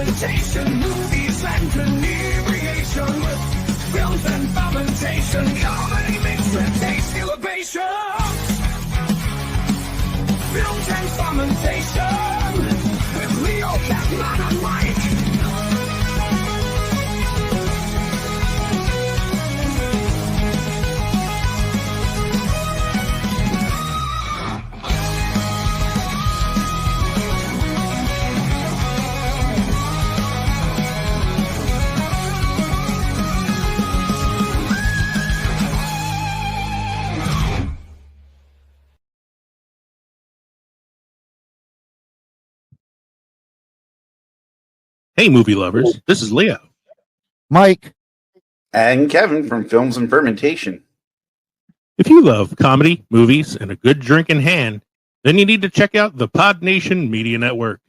fermentation, movies and inebriation with films and fermentation, comedy mixed with taste elevation. Films and fermentation with Leo, Catman and Mike. Hey, movie lovers, this is Leo, Mike, and Kevin from Films and Fermentation. If you love comedy, movies, and a good drink in hand, then you need to check out the Pod Nation Media Network.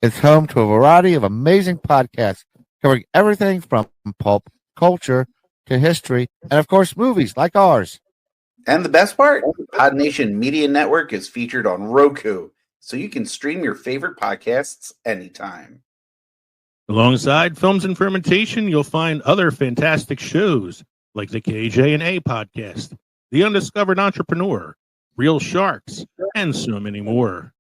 it's home to a variety of amazing podcasts covering everything from pulp culture to history and, of course, movies like ours. And the best part, Pod Nation Media Network is featured on Roku, so you can stream your favorite podcasts anytime. Alongside Films and Fermentation, you'll find other fantastic shows like the KJ&A podcast, The Undiscovered Entrepreneur, Real Sharks, and so many more.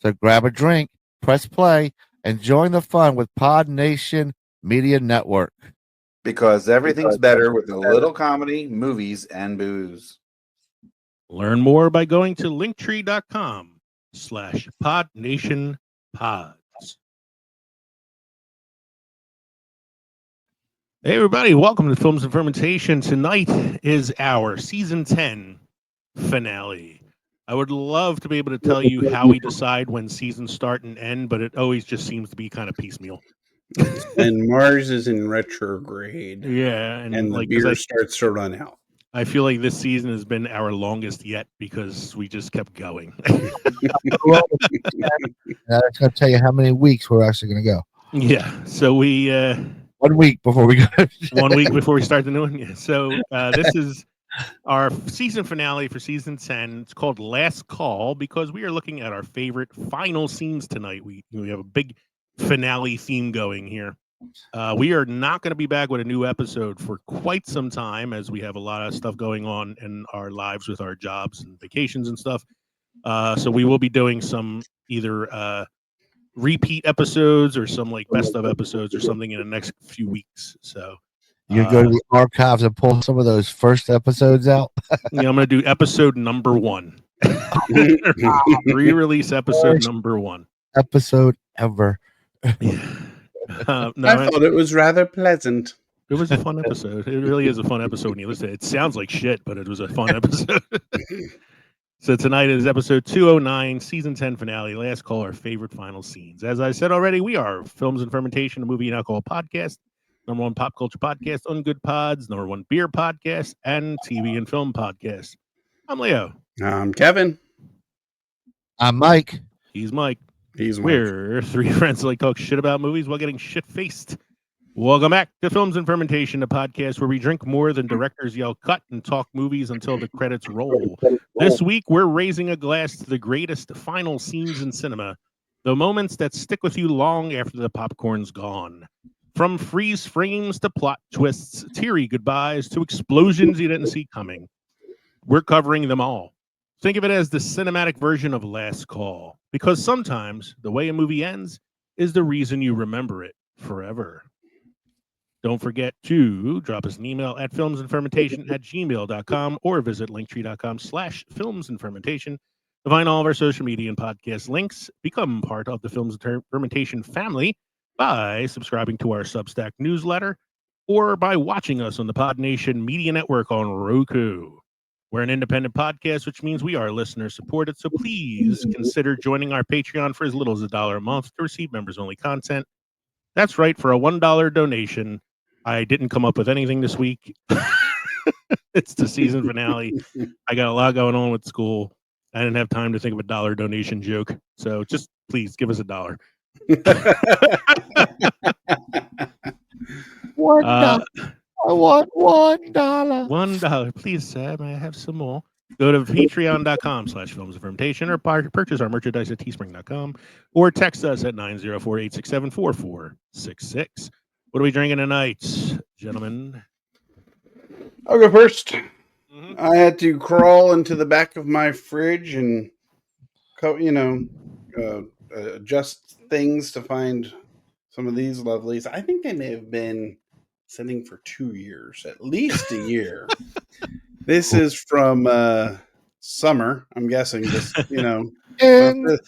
So grab a drink, press play, and join the fun with Pod Nation Media Network. Because everything's better with a little comedy, movies, and booze. Learn more by going to linktree.com/podnationpods. Hey everybody, welcome to Films and Fermentation. Tonight is our season 10 finale. I would love to be able to tell you how we decide when seasons start and end, but it always just seems to be kind of piecemeal. And Mars is in retrograde. Yeah, And the like, beer starts to run out. I feel like this season has been our longest yet because we just kept going. I'm just going to tell you how many weeks we're actually going to go. Yeah, so we 1 week before we go. 1 week before we start the new one. Yeah. So this is our season finale for season 10. It's called Last Call because we are looking at our favorite final scenes tonight. We have a big finale theme going here. We are not going to be back with a new episode for quite some time as we have a lot of stuff going on in our lives with our jobs and vacations and stuff. So we will be doing some either repeat episodes or some like best of episodes or something in the next few weeks. So You go to the archives and pull some of those first episodes out. yeah, I'm going to do episode number 1. Re-release episode First number 1. episode ever. Yeah. No, I thought it was rather pleasant. it was a fun episode. It really is a fun episode when you listen. It sounds like shit, but it was a fun episode. So tonight is episode 209, season 10 finale. Last call, our favorite final scenes. As I said already, we are Films and Fermentation, a movie and alcohol podcast, number 1 pop culture podcast on Good Pods, number 1 beer podcast, and TV and film podcast. I'm Leo. I'm Kevin. I'm Mike. He's Mike. He's We're 3 friends that like talk shit about movies while getting shit-faced. Welcome back to Films and Fermentation, the podcast where we drink more than directors yell cut and talk movies until the credits roll. This week, we're raising a glass to the greatest final scenes in cinema, the moments that stick with you long after the popcorn's gone. From freeze frames to plot twists, teary goodbyes to explosions you didn't see coming. We're covering them all. Think of it as the cinematic version of Last Call, because sometimes the way a movie ends is the reason you remember it forever. Don't forget to drop us an email at filmsandfermentation@gmail.com or visit linktree.com/filmsandfermentation to find all of our social media and podcast links. Become part of the Films and Fermentation family by subscribing to our Substack newsletter or by watching us on the Pod Nation Media Network on Roku. We're an independent podcast, which means we are listener supported. So please consider joining our Patreon for as little as $1 a month to receive members only content. That's right. For a $1 donation, I didn't come up with anything this week. It's the season finale. I got a lot going on with school. I didn't have time to think of a $1 donation joke. So just please give us $1. $1. I want $1. $1. Please, sir. May I have some more? Go to patreon.com/films of fermentation or purchase our merchandise at teespring.com or text us at 904-867-4466. What are we drinking tonight, gentlemen? I'll go first. Mhm. I had to crawl into the back of my fridge and, adjust things to find some of these lovelies. I think they may have been sitting for 2 years, at least a year. This is from summer, I'm guessing. Just In in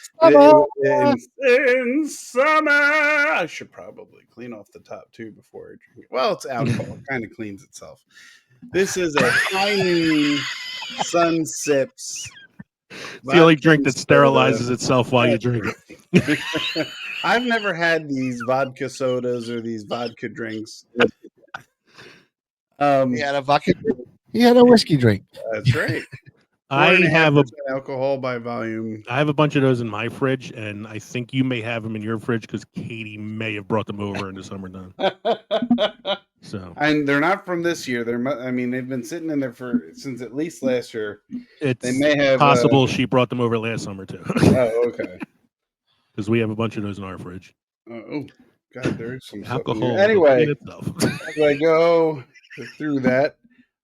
summer. I should probably clean off the top too before I drink it. Well, it's alcohol; it kind of cleans itself. This is a High Noon Sun Sips. It's the only drink that vodka soda. sterilizes itself while you drink it. I've never had these vodka sodas or these vodka drinks. he had a vodka drink. He had a whiskey drink. That's right. I have a alcohol by volume. bunch of those in my fridge, and I think you may have them in your fridge because Katie may have brought them over in the summertime. So, And they're not from this year. They've been sitting in there since at least last year. it's They may have possible she brought them over last summer too, Oh, okay. because we have a bunch of those in our fridge. Oh, God, there is some stuff in Alcohol here. Anyway, itself. as I go through that,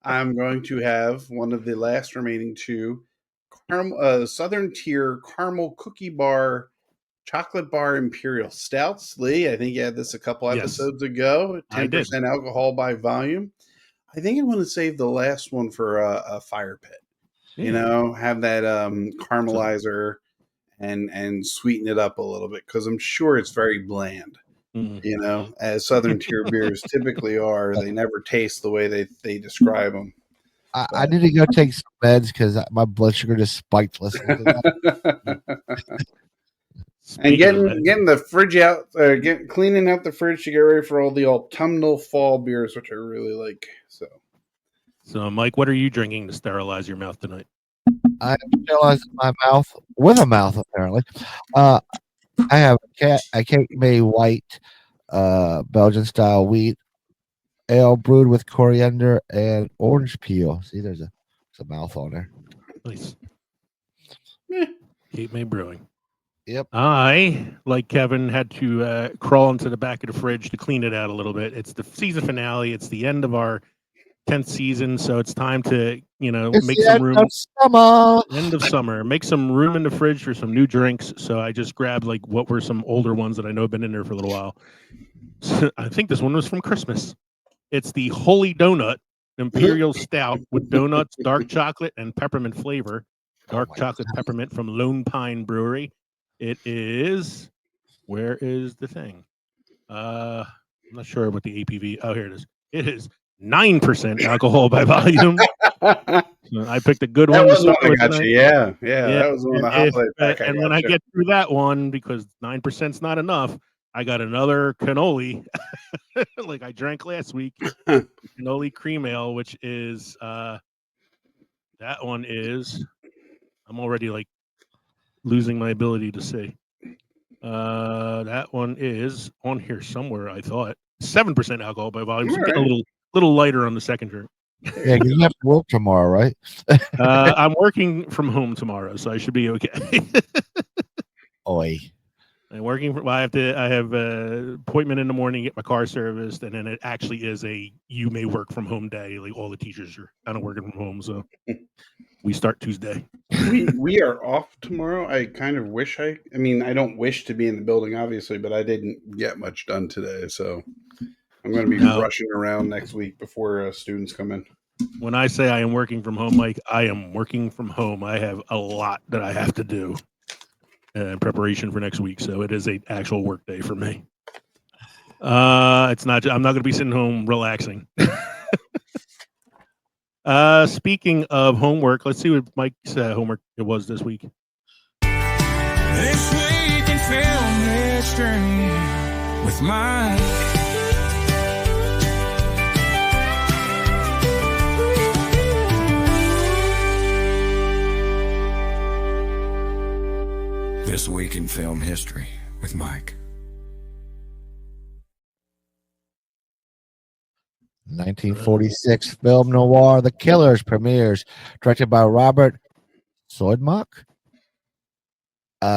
I'm going to have one of the last remaining two Southern Tier Caramel Cookie Bar Chocolate Bar Imperial Stouts. Lee, I think you had this a couple Yes. episodes ago. I did. 10% alcohol by volume. I think I want to save the last one for a fire pit. Yeah. Have that caramelizer and sweeten it up a little bit because I'm sure it's very bland. Mhm. As Southern Tier beers typically are. They never taste the way they describe them. I need to go take some meds because my blood sugar just spiked listening to that. And Speaking of that, getting the fridge out, cleaning out the fridge to get ready for all the autumnal fall beers, which I really like. so Mike, what are you drinking to sterilize your mouth tonight? I sterilized my mouth with a mouth apparently. I have a Cape May White Belgian style wheat ale brewed with coriander and orange peel. See, there's a mouth on there. Nice. Yeah. Cape May Brewing. Yep. I, like Kevin, had to crawl into the back of the fridge to clean it out a little bit. It's the season finale. It's the end of our 10th season, so it's time to, It's make the some end room. of summer. End of summer. Make some room in the fridge for some new drinks. So I just grabbed what were some older ones that I know have been in there for a little while. I think this one was from Christmas. It's the Holy Donut Imperial Stout with donuts, dark chocolate, and peppermint flavor. Dark chocolate peppermint from Lone Pine Brewery. It is. Where is the thing? I'm not sure what the APV. Oh, here it is. It is 9% alcohol by volume. So I picked a good That one. was one I with got tonight. you. Yeah. That was one of the And holiday pack. and when I get through that one, because 9%'s not enough, I got another cannoli, like I drank last week, cannoli cream ale, which is that one is. I'm already losing my ability to see. That one is on here somewhere. I thought 7% alcohol by volume. So All getting right. a little lighter on the second drink. Yeah, because you have to work tomorrow, right? I'm working from home tomorrow, so I should be okay. Oi. I'm working. I have an appointment in the morning, get my car serviced, and then it actually is you may work from home day. Like all the teachers are kind of working from home, so we start Tuesday. we are off tomorrow. I kind of wish I don't wish to be in the building, obviously, but I didn't get much done today, so I'm going to be rushing around next week before students come in. When I say I am working from home, Mike, I am working from home. I have a lot that I have to do in preparation for next week, so it is an actual work day for me. It's not. I'm not going to be sitting home relaxing. Speaking of homework, let's see what Mike's homework it was this week. This week in film history with Mike. This week in film history with Mike. 1946 film noir The Killers premieres, directed by Robert Soydmach,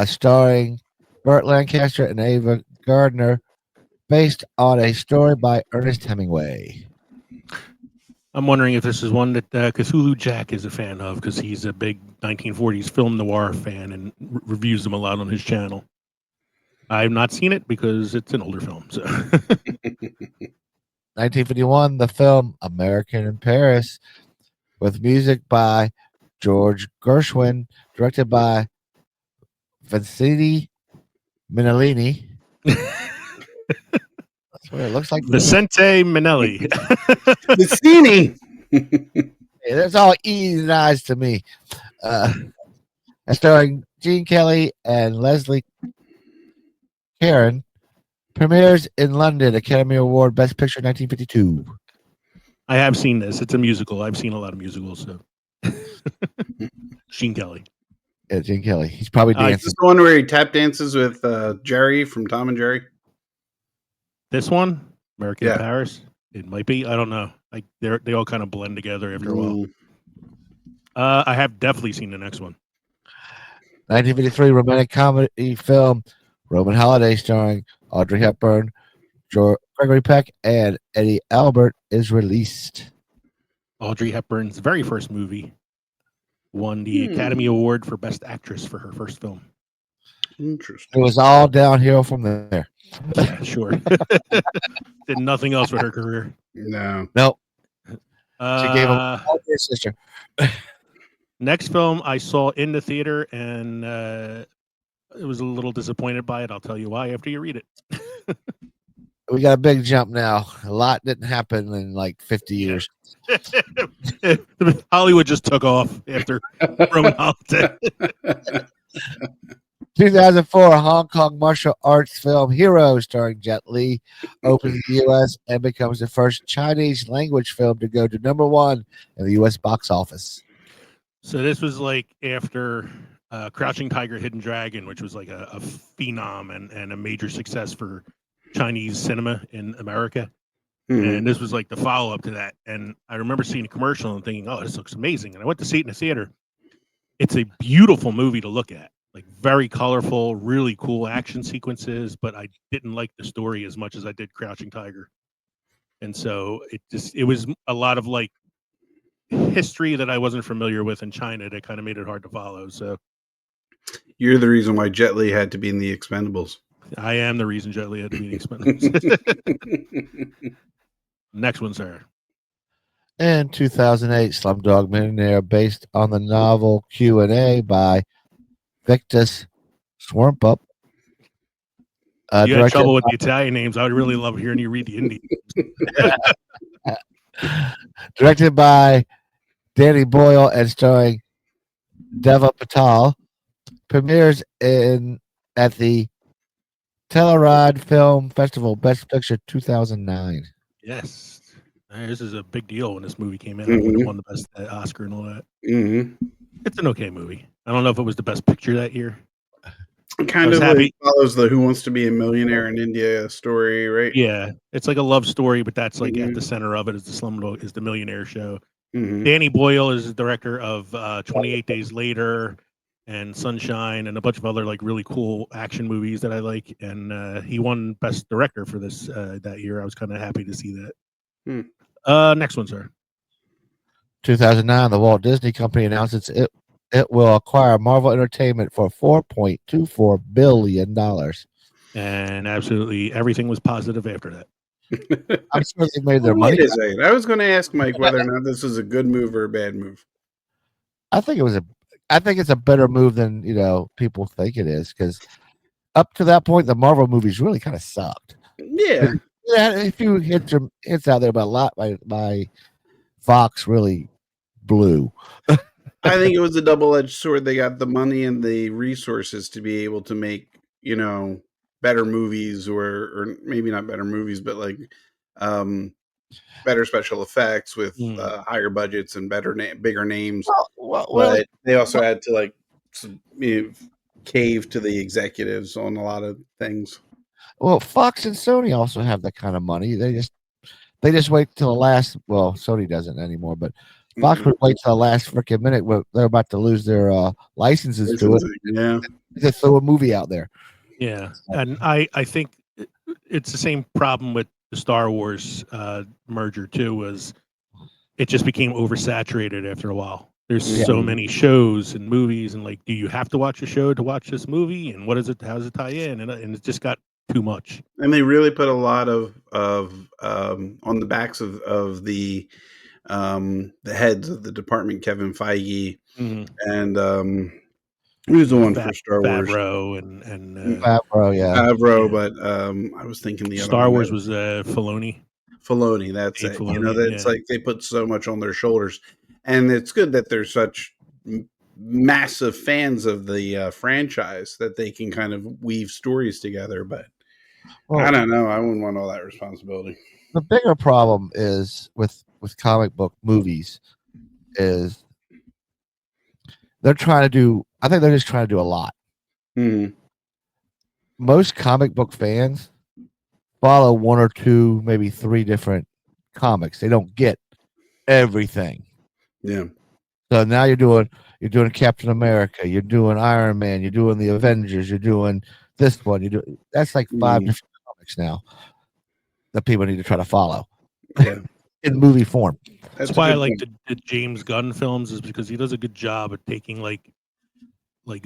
starring Burt Lancaster and Ava Gardner, based on a story by Ernest Hemingway. I'm wondering if this is one that Cthulhu Jack is a fan of, because he's a big 1940s film noir fan and reviews them a lot on his channel. I've not seen it because it's an older film. So 1951, the film American in Paris, with music by George Gershwin, directed by Vincente Minnelli. That's what it looks like. Vicente Minnelli. Vicini. Yeah, that's all E's and I's to me. Starring Gene Kelly and Leslie Caron, premieres in London, Academy Award Best Picture 1952. I have seen this. It's a musical. I've seen a lot of musicals. So Gene Kelly. Yeah, Gene Kelly. He's probably Is dancing. this the one where he tap dances with Jerry from Tom and Jerry? This one, American Yeah. in Paris. It might be. I don't know. Like they all kind of blend together after a while. I have definitely seen the next one. 1953 romantic comedy film Roman Holiday, starring Audrey Hepburn, Gregory Peck, and Eddie Albert, is released. Audrey Hepburn's very first movie won the Academy Award for Best Actress for her first film. Interesting. It was all downhill from there. Yeah, sure. Did nothing else with her career. No. Nope. She gave him all to her sister. Next film I saw in the theater, and I was a little disappointed by it. I'll tell you why after you read it. We got a big jump now. A lot didn't happen in like 50 years. Hollywood just took off after Roman Holiday. 2004 Hong Kong martial arts film Hero, starring Jet Li, opens in the U.S. and becomes the first Chinese language film to go to #1 in the U.S. box office. So this was like after Crouching Tiger, Hidden Dragon, which was like a phenom and a major success for Chinese cinema in America. And this was like the follow-up to that. And I remember seeing a commercial and thinking, oh, this looks amazing. And I went to see it in the theater. It's a beautiful movie to look at. Like very colorful, really cool action sequences, but I didn't like the story as much as I did Crouching Tiger. And so it was a lot of like history that I wasn't familiar with in China that kind of made it hard to follow. So You're the reason why Jet Li had to be in the Expendables. I am the reason Jet Li had to be in Expendables. Next one, sir. In 2008, Slumdog Millionaire, based on the novel Q&A by Victus Swarmpup. You had trouble with the Italian names. I would really love hearing you read the Indian. Directed by Danny Boyle and starring Deva Patel, premieres at the Telluride Film Festival Best Picture 2009. Yes. This is a big deal when this movie came out. It would have won the best Oscar and all that. It's an okay movie. I don't know if it was the best picture that year. It kind of like follows the Who Wants to Be a Millionaire in India story, right? Yeah. It's like a love story, but that's like at the center of it is the Slumdog, is the Millionaire show. Danny Boyle is the director of 28 Days Later and Sunshine and a bunch of other like really cool action movies that I like. And he won Best Director for this that year. I was kind of happy to see that. Next one, sir. 2009, the Walt Disney Company announces it will acquire Marvel Entertainment for $4.24 billion. And absolutely everything was positive after that. I'm sure they made their money. Wait a second. I was going to ask Mike whether or not this is a good move or a bad move. I think it's a better move than people think it is, because up to that point, the Marvel movies really kind of sucked. Yeah. Yeah, a few hits out there, but a lot by Fox really blew. I think it was a double-edged sword. They got the money and the resources to be able to make, better movies, or maybe not better movies, but like better special effects with higher budgets and bigger names. But they also had to like cave to the executives on a lot of things. Well, Fox and Sony also have that kind of money. They they just wait till the last. Well, Sony doesn't anymore, but Fox would wait till the last freaking minute when they're about to lose their licenses to it. Yeah. They throw a movie out there. Yeah, and I think it's the same problem with the Star Wars merger too. Was it just became oversaturated after a while? There's so many shows and movies, and like, do you have to watch a show to watch this movie? And what is it? How does it tie in? And it just got too much. And they really put a lot of on the backs of the heads of the department, Kevin Feige and who's the one for Star Wars? Favreau and Favreau, yeah. Favreau, but I was thinking the Star other Wars was Filoni. Filoni, that's Dave it. Filoni, You know, that's like they put so much on their shoulders, and it's good that they're such massive fans of the franchise that they can kind of weave stories together. But I don't know. I wouldn't want all that responsibility. The bigger problem is with comic book movies is they're trying to do. I think they're just trying to do a lot. Most comic book fans follow one or two, maybe three different comics. They don't get everything. Yeah. So now you're doing Captain America, you're doing Iron Man, you're doing the Avengers, you're doing this one, that's like five different comics now that people need to try to follow. Yeah. In movie form. That's why I like the James Gunn films, is because he does a good job at taking like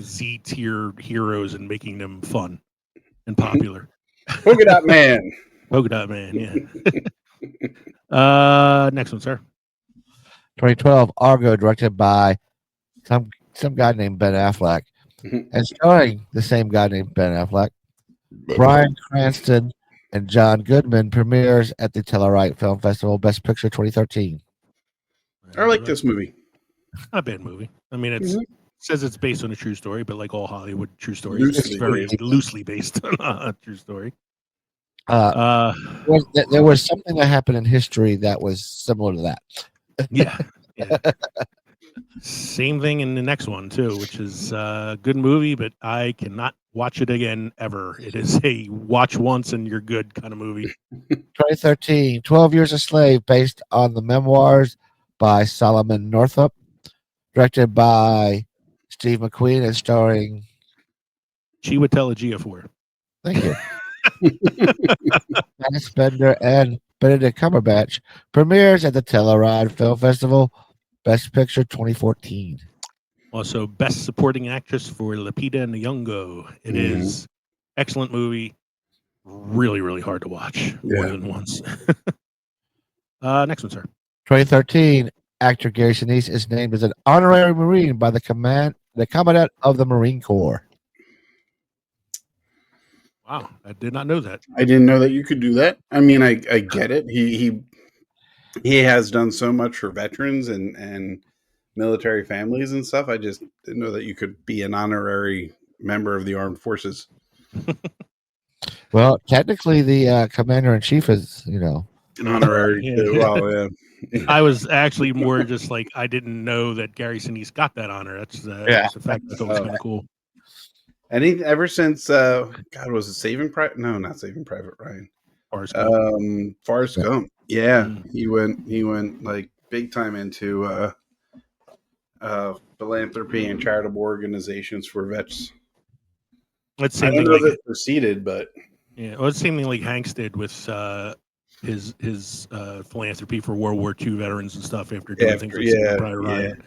Z tier heroes and making them fun and popular. Polka Dot Man. Polka Dot Man, yeah. Next one, sir. 2012 Argo, directed by some guy named Ben Affleck, and starring the same guy named Ben Affleck. Bryan Cranston and John Goodman, premieres at the Telluride Film Festival Best Picture 2013. I like this movie. Not a bad movie. I mean, it says it's based on a true story, but like all Hollywood true stories, it's very loosely based on a true story. There was something that happened in history that was similar to that. Yeah. Same thing in the next one too, which is a good movie, but I cannot watch it again ever. It is a watch once and you're good kind of movie. 2013, 12 Years a Slave, based on the memoirs by Solomon Northup, directed by Steve McQueen and starring Chiwetel Ejiofor. Thank you. Fassbender and Benedict Cumberbatch, premieres at the Telluride Film Festival Best Picture 2014. Also, Best Supporting Actress for Lupita Nyong'o. It is excellent movie. Really, really hard to watch more than once. Next one, sir. 2013, actor Gary Sinise is named as an honorary Marine by the Commandant of the Marine Corps. Wow, I did not know that. I didn't know that you could do that. I mean, I get it. He has done so much for veterans and military families and stuff. I just didn't know that you could be an honorary member of the armed forces. Well, technically, the commander-in-chief is, an honorary too. Well, yeah. I was actually more just like, I didn't know that Gary Sinise got that honor. That's the fact that was kind of cool. And ever since God, was it Saving Private? No, not Saving Private Ryan. Forrest Gump. Forrest Gump. Yeah, he went like big time into philanthropy and charitable organizations for vets. I don't know that proceeded, but well, it's the same thing like Hanks did with his philanthropy for World War II veterans and stuff after doing things like Saving Private Ryan.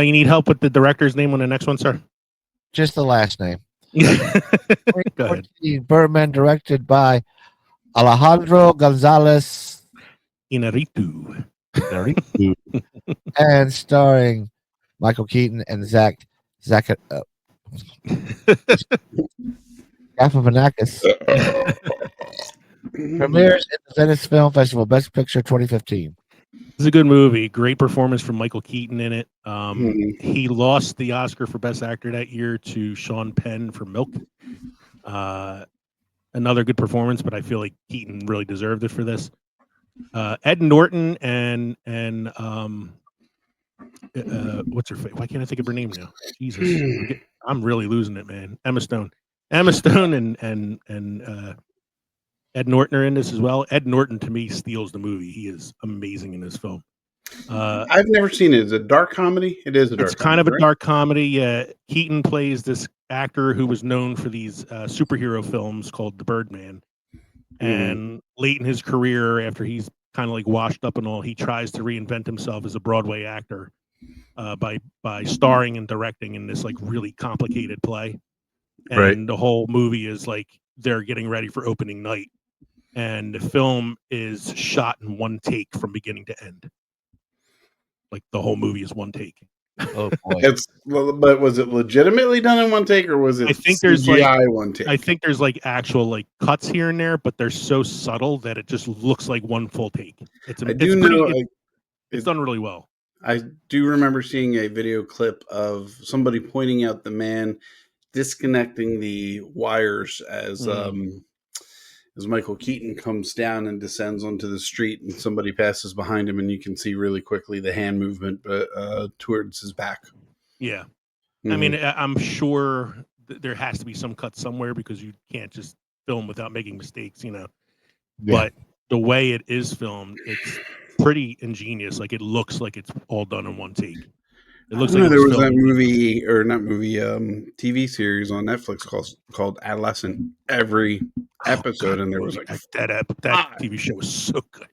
You need help with the director's name on the next one, sir? Just the last name. Go ahead. Birdman, directed by Alejandro Gonzalez Inarritu. And starring Michael Keaton and Zach Galifianakis. Premieres at the Venice Film Festival Best Picture 2015. It's a good movie. Great performance from Michael Keaton in it. He lost the Oscar for Best Actor that year to Sean Penn for Milk. Another good performance, but I feel like Keaton really deserved it for this. Ed Norton and what's her face? Why can't I think of her name now? Jesus, I'm really losing it, man. Emma Stone and Ed Norton are in this as well. Ed Norton to me steals the movie. He is amazing in this film. I've never seen it. Is it a dark comedy? It is a dark It's kind of a right? dark comedy. Keaton plays this actor who was known for these superhero films called The Birdman. And late in his career, after he's kind of like washed up and all, he tries to reinvent himself as a Broadway actor by starring and directing in this like really complicated play. And the whole movie is like they're getting ready for opening night. And the film is shot in one take from beginning to end. Like the whole movie is one take. Oh boy. But was it legitimately done in one take, or was it? I think there's CGI one take. I think there's like actual like cuts here and there, but they're so subtle that it just looks like one full take. It's done really well. I do remember seeing a video clip of somebody pointing out the man disconnecting the wires as Michael Keaton comes down and descends onto the street, and somebody passes behind him, and you can see really quickly the hand movement towards his back. Yeah. I mean, I'm sure there has to be some cut somewhere because you can't just film without making mistakes, you know. Yeah. But the way it is filmed, it's pretty ingenious. Like it looks like it's all done in one take. It looks like there was that TV series on Netflix called Adolescent. Every episode, and there was like that TV show was so good.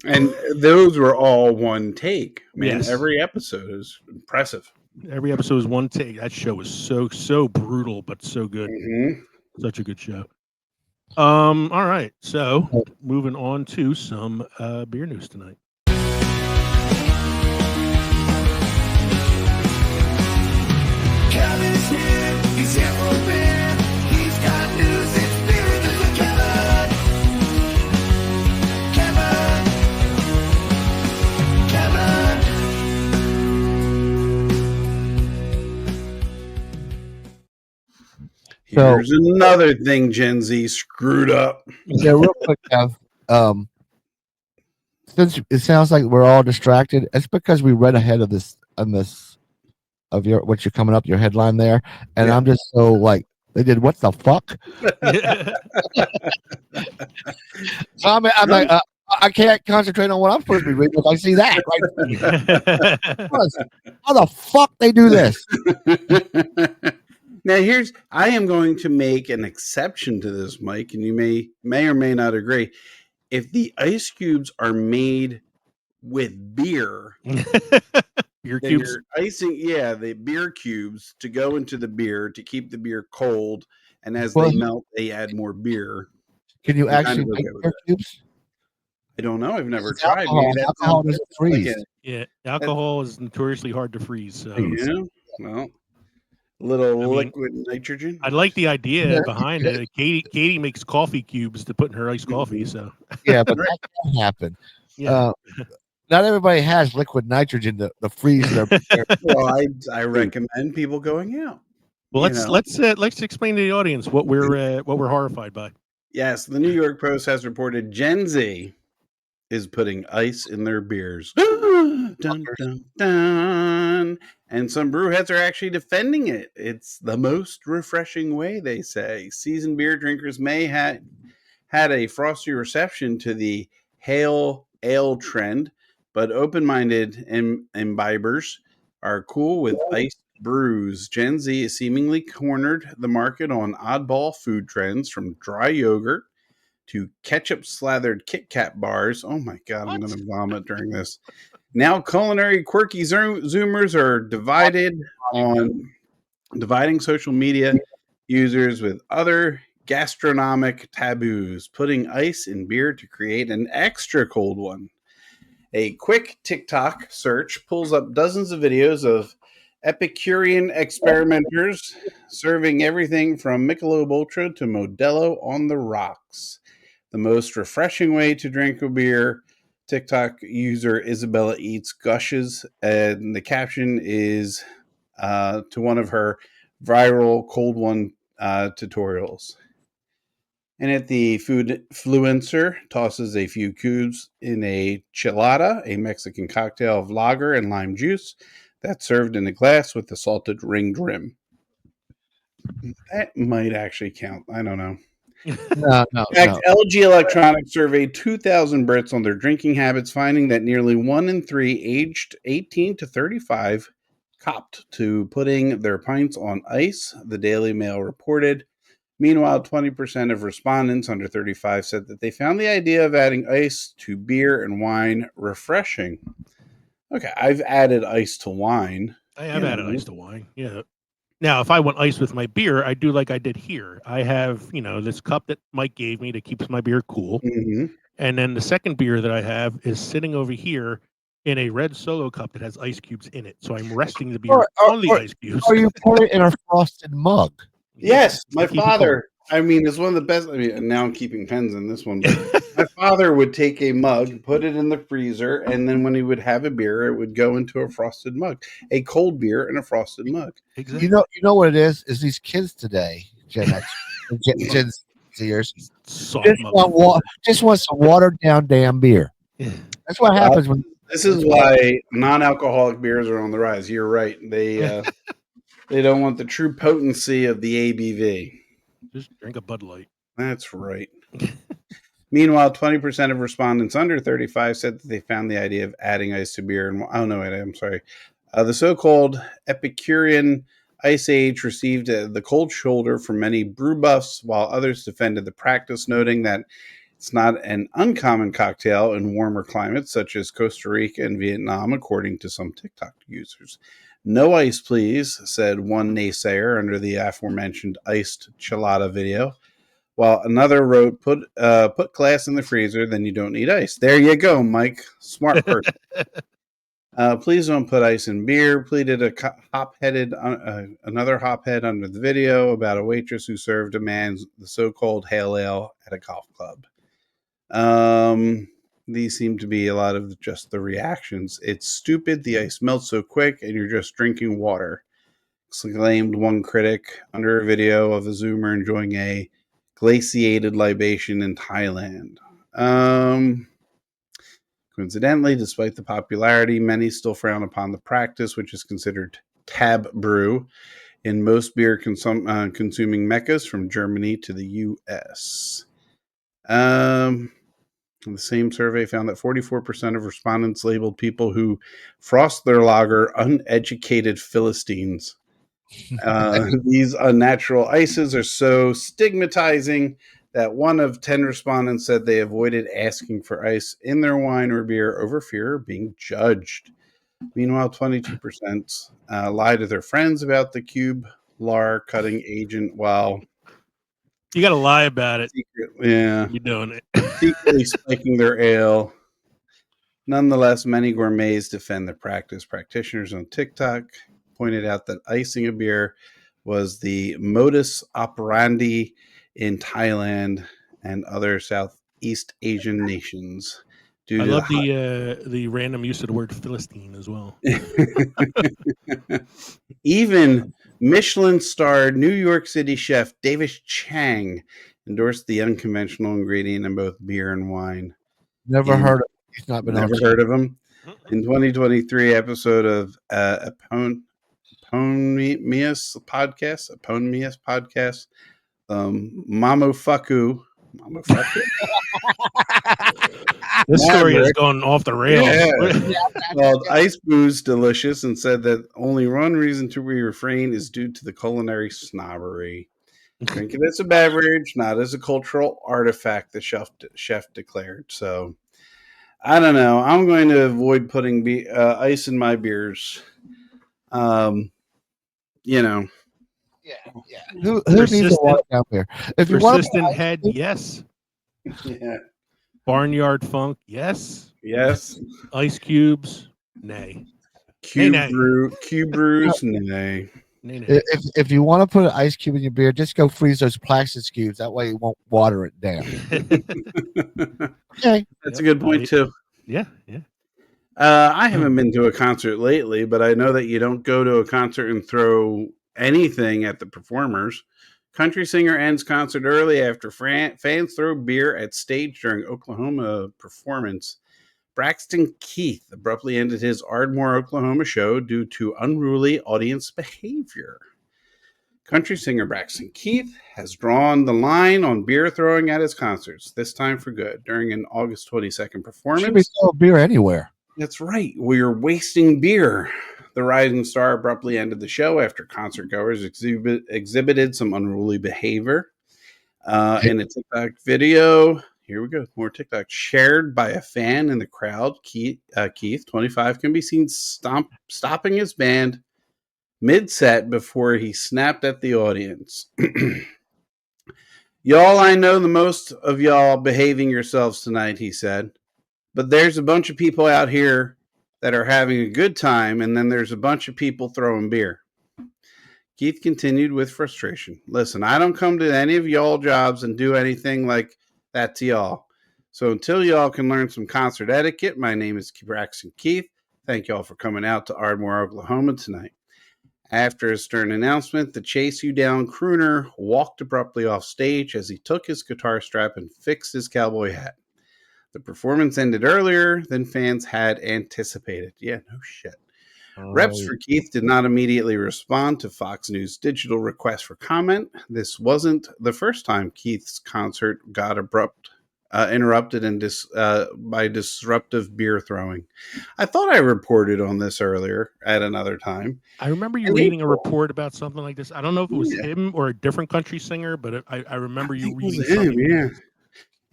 And those were all one take. Man, Yes. Every episode is impressive. Every episode was one take. That show was so brutal, but so good. Such a good show. All right. So moving on to some beer news tonight. Kevin's here, he's here for beer. He's got news, it's beer news with Kevin. Here's another thing Gen Z screwed up. Yeah, real quick, Kev. Since it sounds like we're all distracted, it's because we read ahead of this of what you're coming up, your headline there, and I'm just so like they did what the fuck. So I'm like I can't concentrate on what I'm supposed to be reading if I see that. How the fuck they do this? Now I am going to make an exception to this, Mike, and you may or may not agree. If the ice cubes are made with beer, beer cubes, you're icing, the beer cubes to go into the beer to keep the beer cold, and as they melt, they add more beer. Can you actually make beer cubes? I don't know. I've never tried. Alcohol doesn't freeze. Alcohol is notoriously hard to freeze. So well. Liquid nitrogen. I like the idea behind it. Katie makes coffee cubes to put in her iced coffee. So yeah, but that can't happen. Yeah. Not everybody has liquid nitrogen to freeze their beer. Well, I recommend people going out. Well, let's explain to the audience what we're horrified by. Yes, the New York Post has reported Gen Z is putting ice in their beers. Dun, dun, dun. And some brewheads are actually defending it. It's the most refreshing way, they say. Seasoned beer drinkers may had a frosty reception to the Hail Ale trend, but open-minded imbibers are cool with iced brews. Gen Z has seemingly cornered the market on oddball food trends, from dry yogurt to ketchup-slathered Kit Kat bars. Oh my God, I'm going to vomit during this. Now culinary quirky Zoomers are dividing social media users with other gastronomic taboos, putting ice in beer to create an extra cold one. A quick TikTok search pulls up dozens of videos of Epicurean experimenters serving everything from Michelob Ultra to Modelo on the rocks. The most refreshing way to drink a beer, TikTok user Isabella Eats gushes, and the caption is to one of her viral cold one tutorials. And at the food influencer tosses a few cubes in a chilada, a Mexican cocktail of lager and lime juice that's served in a glass with a salted ringed rim. That might actually count. I don't know. No, In fact, LG Electronics surveyed 2,000 Brits on their drinking habits, finding that nearly 1 in 3 aged 18 to 35 copped to putting their pints on ice, the Daily Mail reported. Meanwhile, 20% of respondents under 35 said that they found the idea of adding ice to beer and wine refreshing. Okay, I've added ice to wine. I have added ice to wine. Yeah. Now, if I want ice with my beer, I do like I did here. I have, this cup that Mike gave me that keeps my beer cool. Mm-hmm. And then the second beer that I have is sitting over here in a red Solo cup that has ice cubes in it. So I'm resting the beer on the ice cubes. Or you put it in a frosted mug. Yes, to my keep it father. I mean, it's one of the best. I mean, now I'm keeping pens in this one, but my father would take a mug, put it in the freezer, and then when he would have a beer, it would go into a frosted mug, a cold beer in a frosted mug. Exactly. You know what it is? Is these kids today, Gen X, Gen Zers, just want some watered down damn beer. Yeah. That's what happens when. This is why non-alcoholic beers are on the rise. You're right. They don't want the true potency of the ABV. Just drink a Bud Light. That's right. Meanwhile, 20% of respondents under 35 said that they found the idea of adding ice to beer. And I'm sorry. The so-called Epicurean Ice Age received the cold shoulder from many brew buffs, while others defended the practice, noting that it's not an uncommon cocktail in warmer climates such as Costa Rica and Vietnam, according to some TikTok users. No ice, please, said one naysayer under the aforementioned iced chilada video, while another wrote, put glass in the freezer, then you don't need ice. There you go, Mike. Smart person. Please don't put ice in beer, pleaded another hophead under the video about a waitress who served a man the so-called Hail Ale at a golf club. These seem to be a lot of just the reactions. It's stupid. The ice melts so quick and you're just drinking water, exclaimed one critic under a video of a Zoomer enjoying a glaciated libation in Thailand. Coincidentally, despite the popularity, many still frown upon the practice, which is considered tab brew in most beer consuming meccas from Germany to the U.S. The same survey found that 44% of respondents labeled people who frost their lager uneducated Philistines. These unnatural ices are so stigmatizing that 1 of 10 respondents said they avoided asking for ice in their wine or beer over fear of being judged. Meanwhile, 22% lie to their friends about the cube lar cutting agent while you got to lie about it. You're doing it. secretly spiking their ale. Nonetheless, many gourmets defend the practice. Practitioners on TikTok pointed out that icing a beer was the modus operandi in Thailand and other Southeast Asian nations. I love the random use of the word Philistine as well. Even Michelin-starred New York City chef Davis Chang endorsed the unconventional ingredient in both beer and wine. Never heard of him. He's not been Never heard of him. In 2023 episode of Eponemius podcast, Mamofuku. This story is going off the rails. Yeah. Called Ice Booze delicious and said that only one reason to refrain is due to the culinary snobbery. Drink it as a beverage, not as a cultural artifact, the chef declared. So, I don't know. I'm going to avoid putting ice in my beers. Yeah. Who needs a water down there? If you want persistent head, yes. Yeah. Barnyard funk, yes. Yes. Ice cubes, nay. Cube brews, nay. If you want to put an ice cube in your beer, just go freeze those plastic cubes. That way you won't water it down. Okay. That's a good point, too. Yeah. I haven't been to a concert lately, but I know that you don't go to a concert and throw anything at the performers. Country singer ends concert early after fans throw beer at stage during Oklahoma performance. Braxton Keith abruptly ended his Ardmore, Oklahoma show due to unruly audience behavior. Country singer Braxton Keith has drawn the line on beer throwing at his concerts, this time for good. During an August 22nd Should be performance, selling beer anywhere. that's right, we're wasting beer. The rising star abruptly ended the show after concert goers exhibited some unruly behavior. In a TikTok video, here we go, more TikTok, shared by a fan in the crowd. Keith, 25, can be seen stopping his band mid-set before he snapped at the audience. Y'all, I know the most of y'all behaving yourselves tonight, he said. But there's a bunch of people out here that are having a good time, and then there's a bunch of people throwing beer. Keith continued with frustration. Listen, I don't come to any of y'all jobs and do anything like that to y'all. So until y'all can learn some concert etiquette, my name is Braxton Keith. Thank y'all for coming out to Ardmore, Oklahoma tonight. After a stern announcement, the Chase You Down crooner walked abruptly off stage as he took his guitar strap and fixed his cowboy hat. The performance ended earlier than fans had anticipated. Yeah, no shit. Reps for Keith did not immediately respond to Fox News' digital request for comment. This wasn't the first time Keith's concert got interrupted by disruptive beer throwing. I thought I reported on this earlier at another time. I remember you reading a report about something like this. I don't know if it was him or a different country singer, but I remember you reading something. Yeah.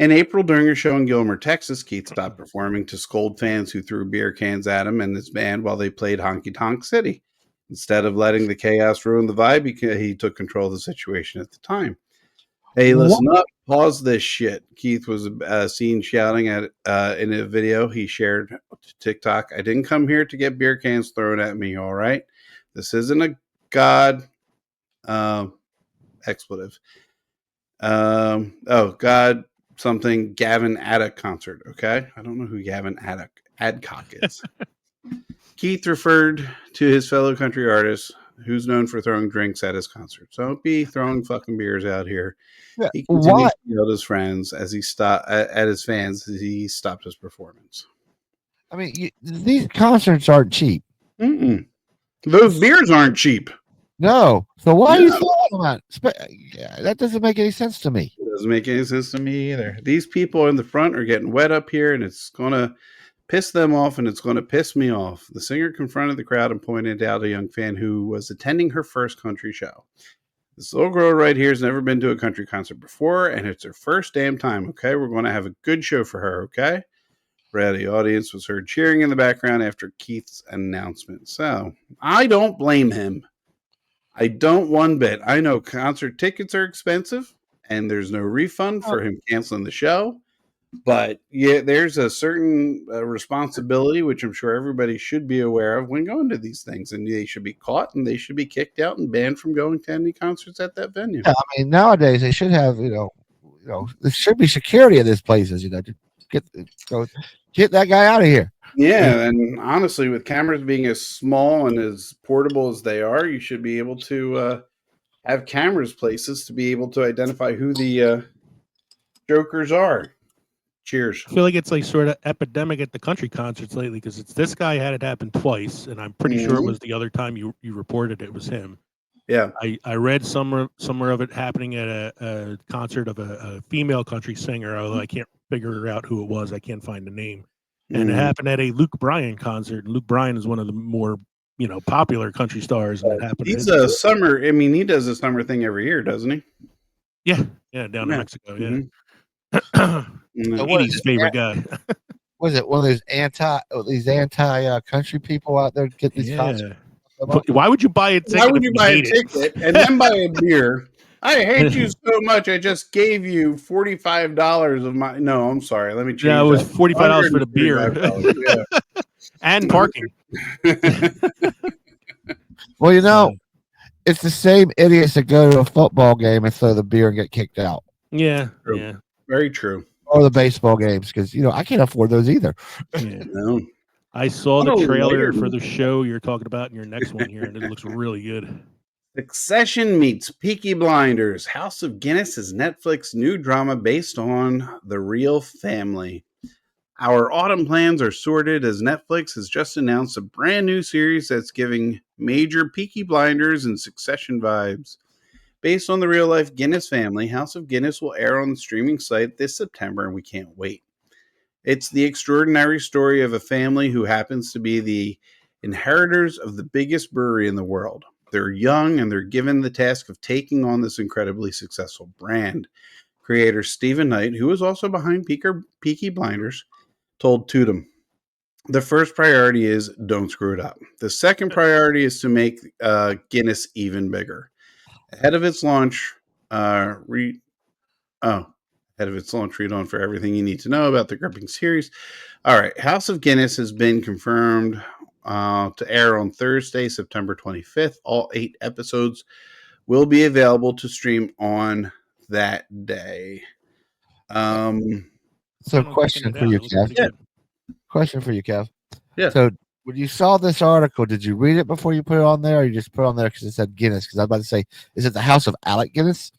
In April, during a show in Gilmer, Texas, Keith stopped performing to scold fans who threw beer cans at him and his band while they played Honky Tonk City. Instead of letting the chaos ruin the vibe, he took control of the situation at the time. Hey, listen up. Pause this shit. Keith was seen shouting at in a video he shared to TikTok. I didn't come here to get beer cans thrown at me, all right? This isn't a God expletive. God something Gavin Addock concert, okay? I don't know who Gavin Adcock is. Keith referred to his fellow country artist who's known for throwing drinks at his concerts. Don't be throwing fucking beers out here. Yeah, He continued to yell at his friends as he stopped at his fans as he stopped his performance. I mean, these concerts aren't cheap. Mm-mm. Those beers aren't cheap. No. So why are you selling them? That doesn't make any sense to me. It doesn't make any sense to me either. These people in the front are getting wet up here, and it's going to piss them off, and it's going to piss me off. The singer confronted the crowd and pointed out a young fan who was attending her first country show. This little girl right here has never been to a country concert before, and it's her first damn time, okay? We're going to have a good show for her, okay? The audience was heard cheering in the background after Keith's announcement. So, I don't blame him. I don't one bit. I know concert tickets are expensive, and there's no refund for him canceling the show. But yeah, there's a certain responsibility, which I'm sure everybody should be aware of when going to these things, and they should be caught and they should be kicked out and banned from going to any concerts at that venue. Yeah, I mean, nowadays they should have, there should be security at these places. To get that guy out of here. Yeah, and honestly, with cameras being as small and as portable as they are, you should be able to have cameras places to be able to identify who the jokers are. Cheers. I feel like it's like sort of epidemic at the country concerts lately because it's this guy had it happen twice, and I'm pretty sure it was the other time you reported it was him. Yeah, I read somewhere of it happening at a concert of a female country singer, although I can't figure out who it was. I can't find the name. And it happened at a Luke Bryan concert. Luke Bryan is one of the more popular country stars, and it happened. He's a summer. I mean, he does a summer thing every year, doesn't he? Yeah, down in Mexico. Yeah. 80's favorite guy. Was it one of those anti country people out there get these concerts? Why would you buy a ticket? Why would you buy a ticket and then buy a beer? I hate you so much. I just gave you $45 of my. No, I'm sorry. Let me change. Yeah, it was $45 for the beer and parking. Well, it's the same idiots that go to a football game and throw the beer and get kicked out. Yeah, true. Yeah, very true. Or the baseball games because I can't afford those either. Yeah. No. I saw the trailer for the show you're talking about in your next one here, and it looks really good. Succession meets Peaky Blinders. House of Guinness is Netflix's new drama based on the real family. Our autumn plans are sorted as Netflix has just announced a brand new series that's giving major Peaky Blinders and Succession vibes. Based on the real-life Guinness family, House of Guinness will air on the streaming site this September, and we can't wait. It's the extraordinary story of a family who happens to be the inheritors of the biggest brewery in the world. They're young, and they're given the task of taking on this incredibly successful brand. Creator Stephen Knight, who was also behind Peaky Blinders, told Tudum, the first priority is don't screw it up. The second priority is to make Guinness even bigger. Ahead of its launch, read on for everything you need to know about the gripping series. All right, House of Guinness has been confirmed to air on Thursday, September 25th. All 8 episodes will be available to stream on that day. So, question for you, Kev. Yeah. Question for you, Kev. Yeah. So, when you saw this article, did you read it before you put it on there, or you just put it on there because it said Guinness? Because I was about to say, is it the House of Alec Guinness?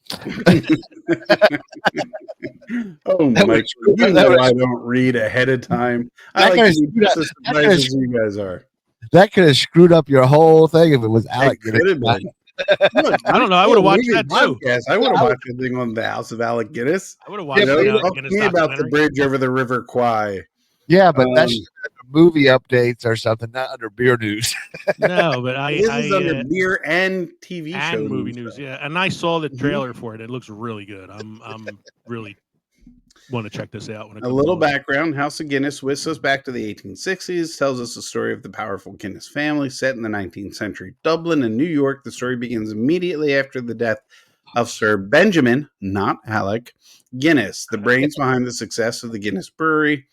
Oh, Mike, you know I don't read ahead of time. I like to be just as surprised as you guys are. That could have screwed up your whole thing if it was Alec Guinness. Could have been. Look, I don't know. I would have watched that too. I would have watched the thing on the House of Alec Guinness. I would have watched Talk Guinness to me about the documentary. bridge over the River Kwai. Yeah, but that's movie updates or something, not under beer news. No, but This is under beer and TV show and movie news. Yeah, and I saw the trailer for it. It looks really good. I'm really want to check this out. When it A little background: House of Guinness whisks us back to the 1860s, tells us the story of the powerful Guinness family set in the 19th century Dublin and New York. The story begins immediately after the death of Sir Benjamin, not Alec, Guinness, the brains behind the success of the Guinness Brewery.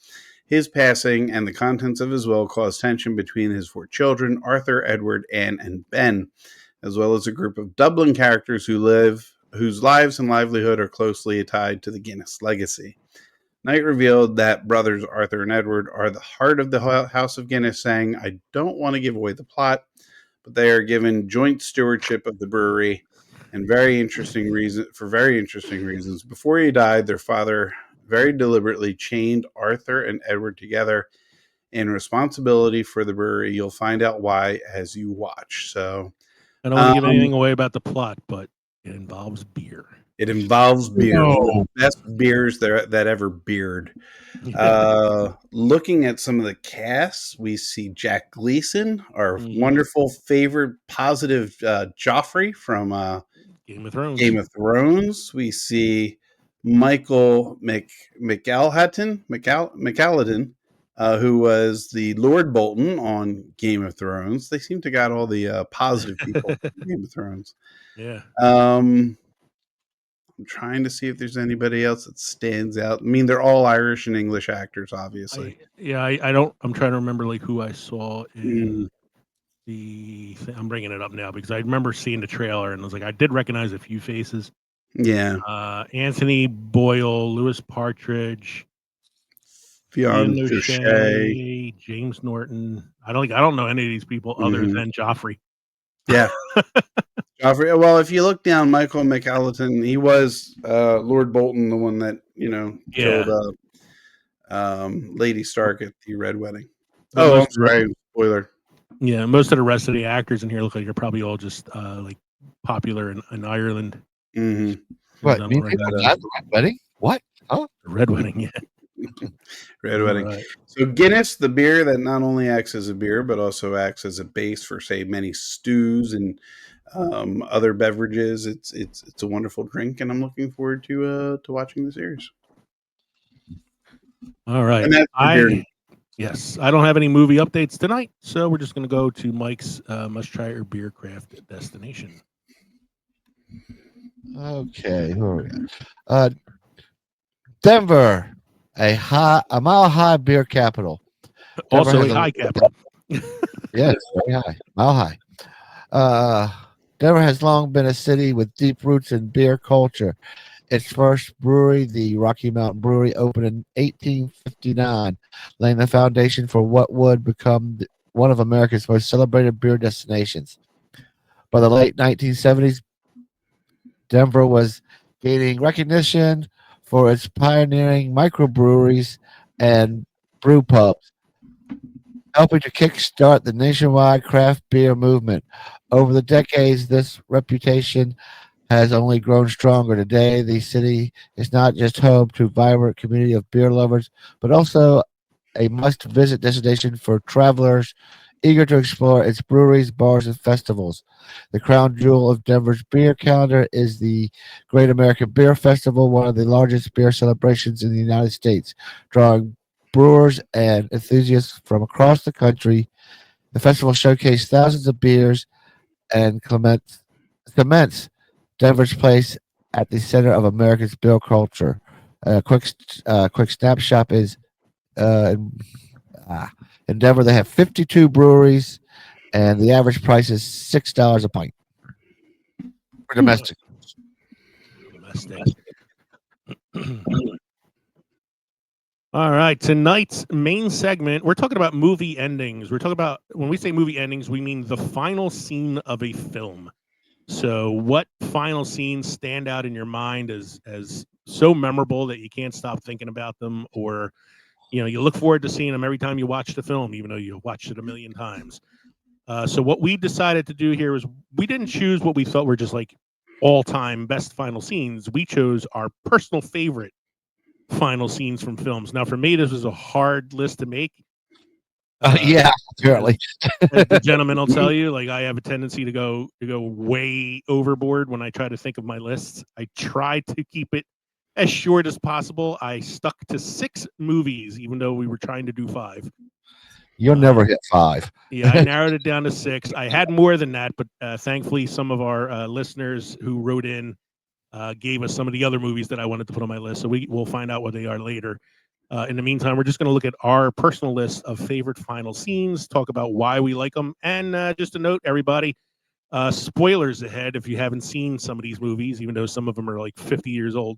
His passing and the contents of his will caused tension between his 4 children, Arthur, Edward, Anne, and Ben, as well as a group of Dublin characters whose lives and livelihood are closely tied to the Guinness legacy. Knight revealed that brothers Arthur and Edward are the heart of the House of Guinness, saying, I don't want to give away the plot, but they are given joint stewardship of the brewery and for very interesting reasons. Before he died, their father very deliberately chained Arthur and Edward together in responsibility for the brewery. You'll find out why as you watch. So I don't want to give anything away about the plot, but it involves beer. It involves beer. No. The best beers that ever beered. Looking at some of the casts, we see Jack Gleason, our wonderful favorite positive Joffrey from Game of Thrones. We see Michael McAlladin, who was the Lord Bolton on Game of Thrones. They seem to got all the positive people from Game of Thrones. Yeah. I'm trying to see if there's anybody else that stands out. I mean, they're all Irish and English actors, obviously. I don't. I'm trying to remember like who I saw in I'm bringing it up now because I remember seeing the trailer and I was like, I did recognize a few faces. Yeah. Anthony Boyle, Lewis Partridge, Fionn O'Shea, James Norton. I don't know any of these people other than Joffrey. Yeah. Joffrey. Well, if you look down, Michael McAlladin, he was Lord Bolton, the one that killed Lady Stark at the Red Wedding. I'm sorry, spoiler. Yeah, most of the rest of the actors in here look like they're probably all just like popular in Ireland. Mm-hmm. What? Red Wedding? What? Oh, Red Wedding. Yeah. Red Wedding. Right. So Guinness, the beer that not only acts as a beer but also acts as a base for, say, many stews and other beverages. It's a wonderful drink, and I'm looking forward to watching the series. All right. And Yes, I don't have any movie updates tonight, so we're just going to go to Mike's must try or beer craft destination. Okay, who are we at? Denver, a mile high beer capital. Also a high capital. Yes, very high, mile high. Denver has long been a city with deep roots in beer culture. Its first brewery, the Rocky Mountain Brewery, opened in 1859, laying the foundation for what would become one of America's most celebrated beer destinations. By the late 1970s, Denver was gaining recognition for its pioneering microbreweries and brew pubs, helping to kickstart the nationwide craft beer movement. Over the decades, this reputation has only grown stronger today. The city is not just home to a vibrant community of beer lovers, but also a must-visit destination for travelers eager to explore its breweries, bars, and festivals. The crown jewel of Denver's beer calendar is the Great American Beer Festival, one of the largest beer celebrations in the United States, drawing brewers and enthusiasts from across the country. The festival showcased thousands of beers and cements Denver's place at the center of America's beer culture. Quick snapshot is uh, in, in Denver they have 52 breweries, and the average price is $6 a pint for domestic. Domestic. All right, tonight's main segment, we're talking about movie endings. We're talking about, when we say movie endings, we mean the final scene of a film. So what final scenes stand out in your mind as so memorable that you can't stop thinking about them, or you look forward to seeing them every time you watch the film, even though you watched it a million times. So what we decided to do here is we didn't choose what we thought were just like all-time best final scenes. We chose our personal favorite final scenes from films. Now, for me, this was a hard list to make. Yeah, apparently. As the gentleman will tell you, like, I have a tendency to go way overboard when I try to think of my lists. I try to keep it as short as possible. I stuck to 6 movies, even though we were trying to do 5. You'll never hit 5. Yeah, I narrowed it down to 6. I had more than that, but thankfully, some of our listeners who wrote in gave us some of the other movies that I wanted to put on my list. So we'll find out what they are later. In the meantime, we're just going to look at our personal list of favorite final scenes, talk about why we like them, and just a note, everybody, spoilers ahead if you haven't seen some of these movies, even though some of them are like 50 years old.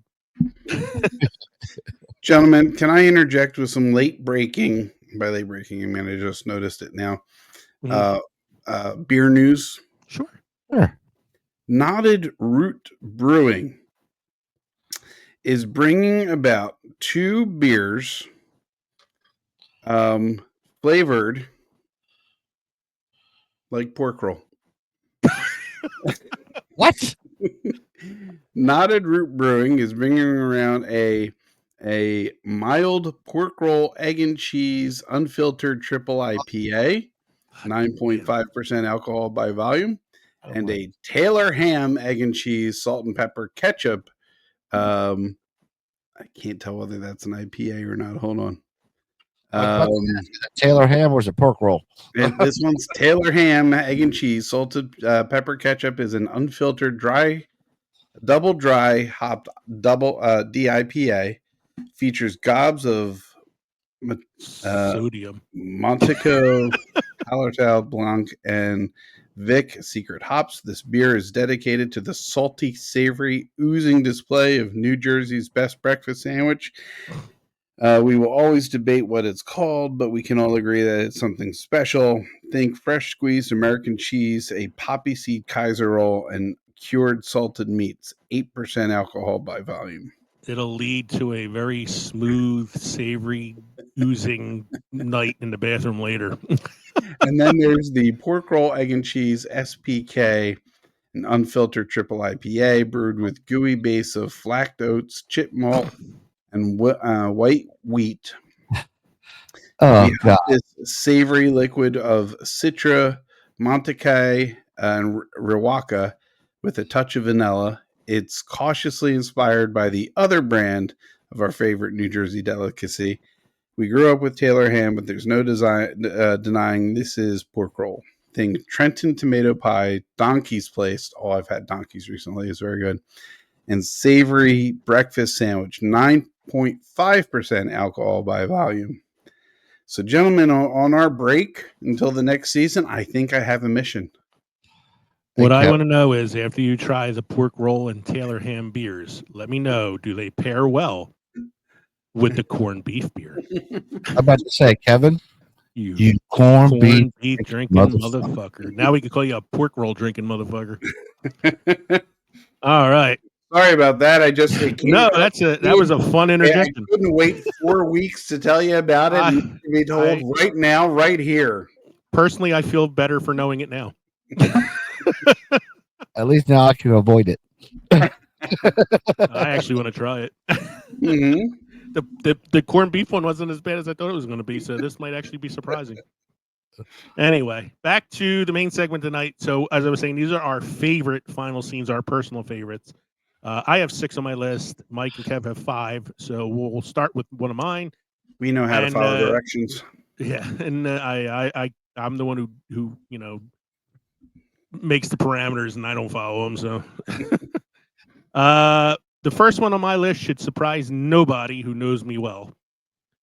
Gentlemen, can I interject with some late breaking? By late breaking, I mean I just noticed it now. Beer news. Sure. Knotted Root Brewing is bringing about 2 beers flavored like pork roll. What? Knotted Root Brewing is bringing around a mild pork roll, egg and cheese, unfiltered triple IPA, 9.5% alcohol by volume, and a Taylor ham, egg and cheese, salt and pepper ketchup. I can't tell whether that's an IPA or not. Hold on. Taylor ham or is it pork roll? This one's Taylor ham, egg and cheese, salted pepper ketchup is an unfiltered double dry hopped double DIPA. Features gobs of sodium, Monteco, Hallertau Blanc, and Vic Secret hops. This beer is dedicated to the salty, savory, oozing display of New Jersey's best breakfast sandwich. We will always debate what it's called, but we can all agree that it's something special. Think fresh squeezed American cheese, a poppy seed Kaiser roll, and cured salted meats. 8% alcohol by volume. It'll lead to a very smooth, savory, oozing night in the bathroom later. And then there's the pork roll, egg and cheese, SPK, an unfiltered triple IPA brewed with gooey base of flacked oats, chip malt, and white wheat. Oh, God. This savory liquid of Citra, Monteca, and Riwaka with a touch of vanilla. It's cautiously inspired by the other brand of our favorite New Jersey delicacy. We grew up with Taylor ham, but there's no denying this is pork roll. Think Trenton tomato pie, Donkey's Place. Oh, I've had Donkey's recently. It's very good. And savory breakfast sandwich, 9.5% alcohol by volume. So, gentlemen, on our break until the next season, I think I have a mission. What I want to know is, after you try the pork roll and Taylor ham beers, let me know, do they pair well with the corned beef beer? I'm about to say, Kevin, you corned beef drinking motherfucker. Now we can call you a pork roll drinking motherfucker. All right. Sorry about that. That was a fun interjection. I couldn't wait 4 weeks to tell you about it. And be told right now, right here. Personally, I feel better for knowing it now. At least now I can avoid it. I actually want to try it. Mhm. The corned beef one wasn't as bad as I thought it was going to be, so this might actually be surprising. Anyway, back to the main segment tonight. So, as I was saying, these are our favorite final scenes, our personal favorites. I have 6 on my list. Mike and Kev have 5. So we'll start with one of mine. We know how to And, follow directions. Yeah, and I'm the one who makes the parameters, and I don't follow them. So, the first one on my list should surprise nobody who knows me well.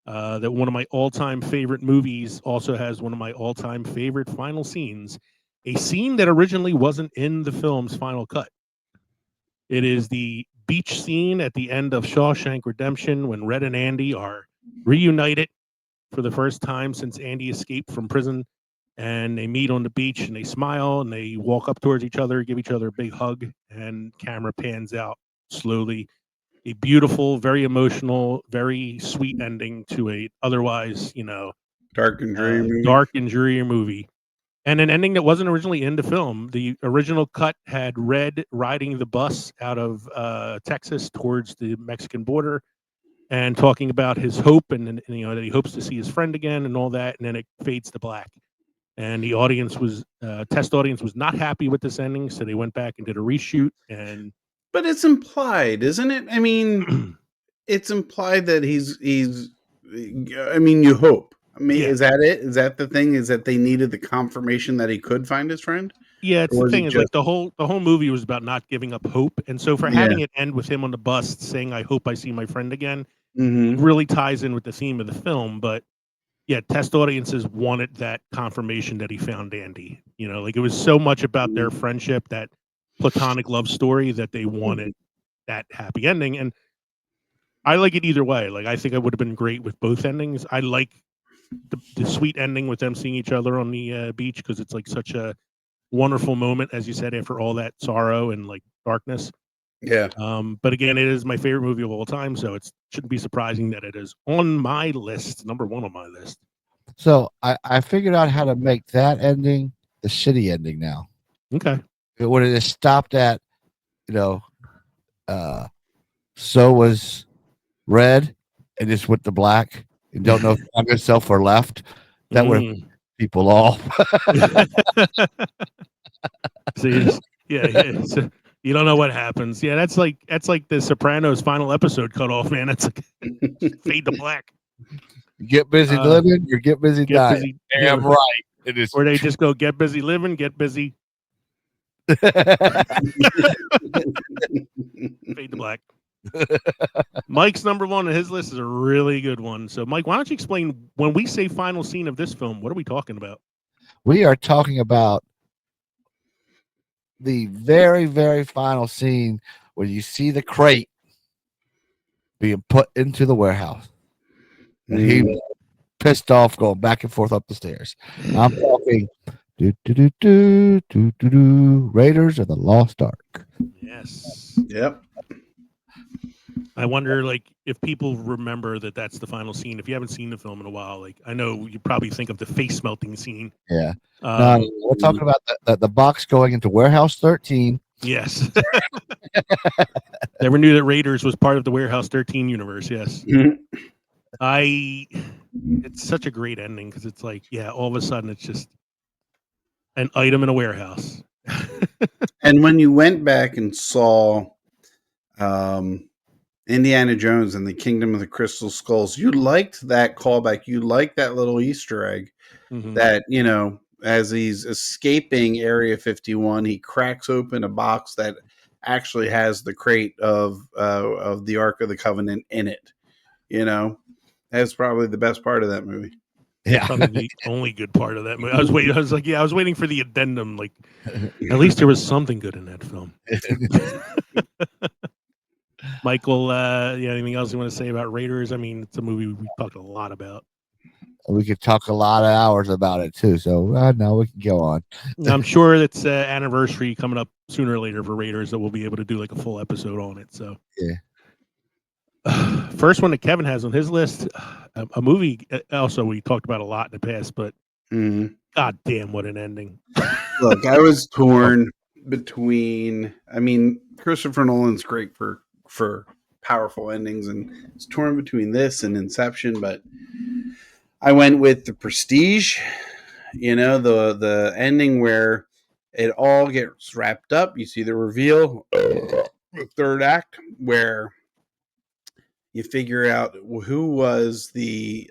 That one of my all-time favorite movies also has one of my all-time favorite final scenes, a scene that originally wasn't in the film's final cut. It is the beach scene at the end of Shawshank Redemption when Red and Andy are reunited for the first time since Andy escaped from prison, and they meet on the beach and they smile and they walk up towards each other, give each other a big hug, and camera pans out slowly. A beautiful, very emotional, very sweet ending to a otherwise, Dark and dreary movie. dark and dreary movie. And an ending that wasn't originally in the film. The original cut had Red riding the bus out of Texas towards the Mexican border and talking about his hope and that he hopes to see his friend again and all that. And then it fades to black. And the audience test audience was not happy with this ending, so they went back and did a reshoot. And But it's implied, isn't it? I mean, it's implied that he's. I mean, you hope. I mean, Yeah. is that it? Is that the thing? Is that they needed the confirmation that he could find his friend? Yeah, it's Or the is thing it is like just- the whole movie was about not giving up hope, and so for having it end with him on the bus saying "I hope I see my friend again" Mhm. really ties in with the theme of the film. But yeah, test audiences wanted that confirmation that he found Andy. Like it was so much about their friendship, that platonic love story, that they wanted that happy ending. And I like it either way. Like I think it would have been great with both endings. I like the sweet ending with them seeing each other on the beach because it's like such a wonderful moment, as you said, after all that sorrow and like darkness. Yeah. But again, it is my favorite movie of all time, so it shouldn't be surprising that it is on my list, number 1 on my list. So I figured out how to make that ending the shitty ending now. Okay. It would have just stopped at, so was Red and just went to black and don't know if found yourself or left. That would have people off. So so you don't know what happens. Yeah, that's like the Sopranos final episode cut off, man. That's like fade to black. Get busy living, or get busy Get dying. busy. Damn right. It is. Or they just go get busy living, get busy, fade to black. Mike's number 1 on his list is a really good one. So, Mike, why don't you explain when we say final scene of this film, what are we talking about? We are talking about the very, very final scene where you see the crate being put into the warehouse. And he was pissed off going back and forth up the stairs. I'm talking Raiders of the Lost Ark. Yes. Yep. I wonder, like, if people remember that that's the final scene. If you haven't seen the film in a while, like, I know you probably think of the face melting scene. Yeah. No, we're talking about the box going into Warehouse 13. Yes. Never knew that Raiders was part of the Warehouse 13 universe. Yes. It's such a great ending because it's like, yeah, all of a sudden it's just an item in a warehouse. And when you went back and saw Indiana Jones and the Kingdom of the Crystal Skulls, you liked that callback. You liked that little Easter egg that, as he's escaping Area 51, he cracks open a box that actually has the crate of the Ark of the Covenant in it. That's probably the best part of that movie. Yeah. Probably the only good part of that movie. I was waiting for the addendum. Like, at least there was something good in that film. Michael, anything else you want to say about Raiders? I mean, it's a movie we talked a lot about. We could talk a lot of hours about it too. So no, we can go on. I'm sure it's anniversary coming up sooner or later for Raiders that we'll be able to do like a full episode on it. So yeah. First one that Kevin has on his list, a movie also we talked about a lot in the past, but God damn, what an ending. Look, I was torn between, Christopher Nolan's great for powerful endings, and it's torn between this and Inception, but I went with The Prestige. You know, the ending where it all gets wrapped up. You see the reveal, the third act, where you figure out who was the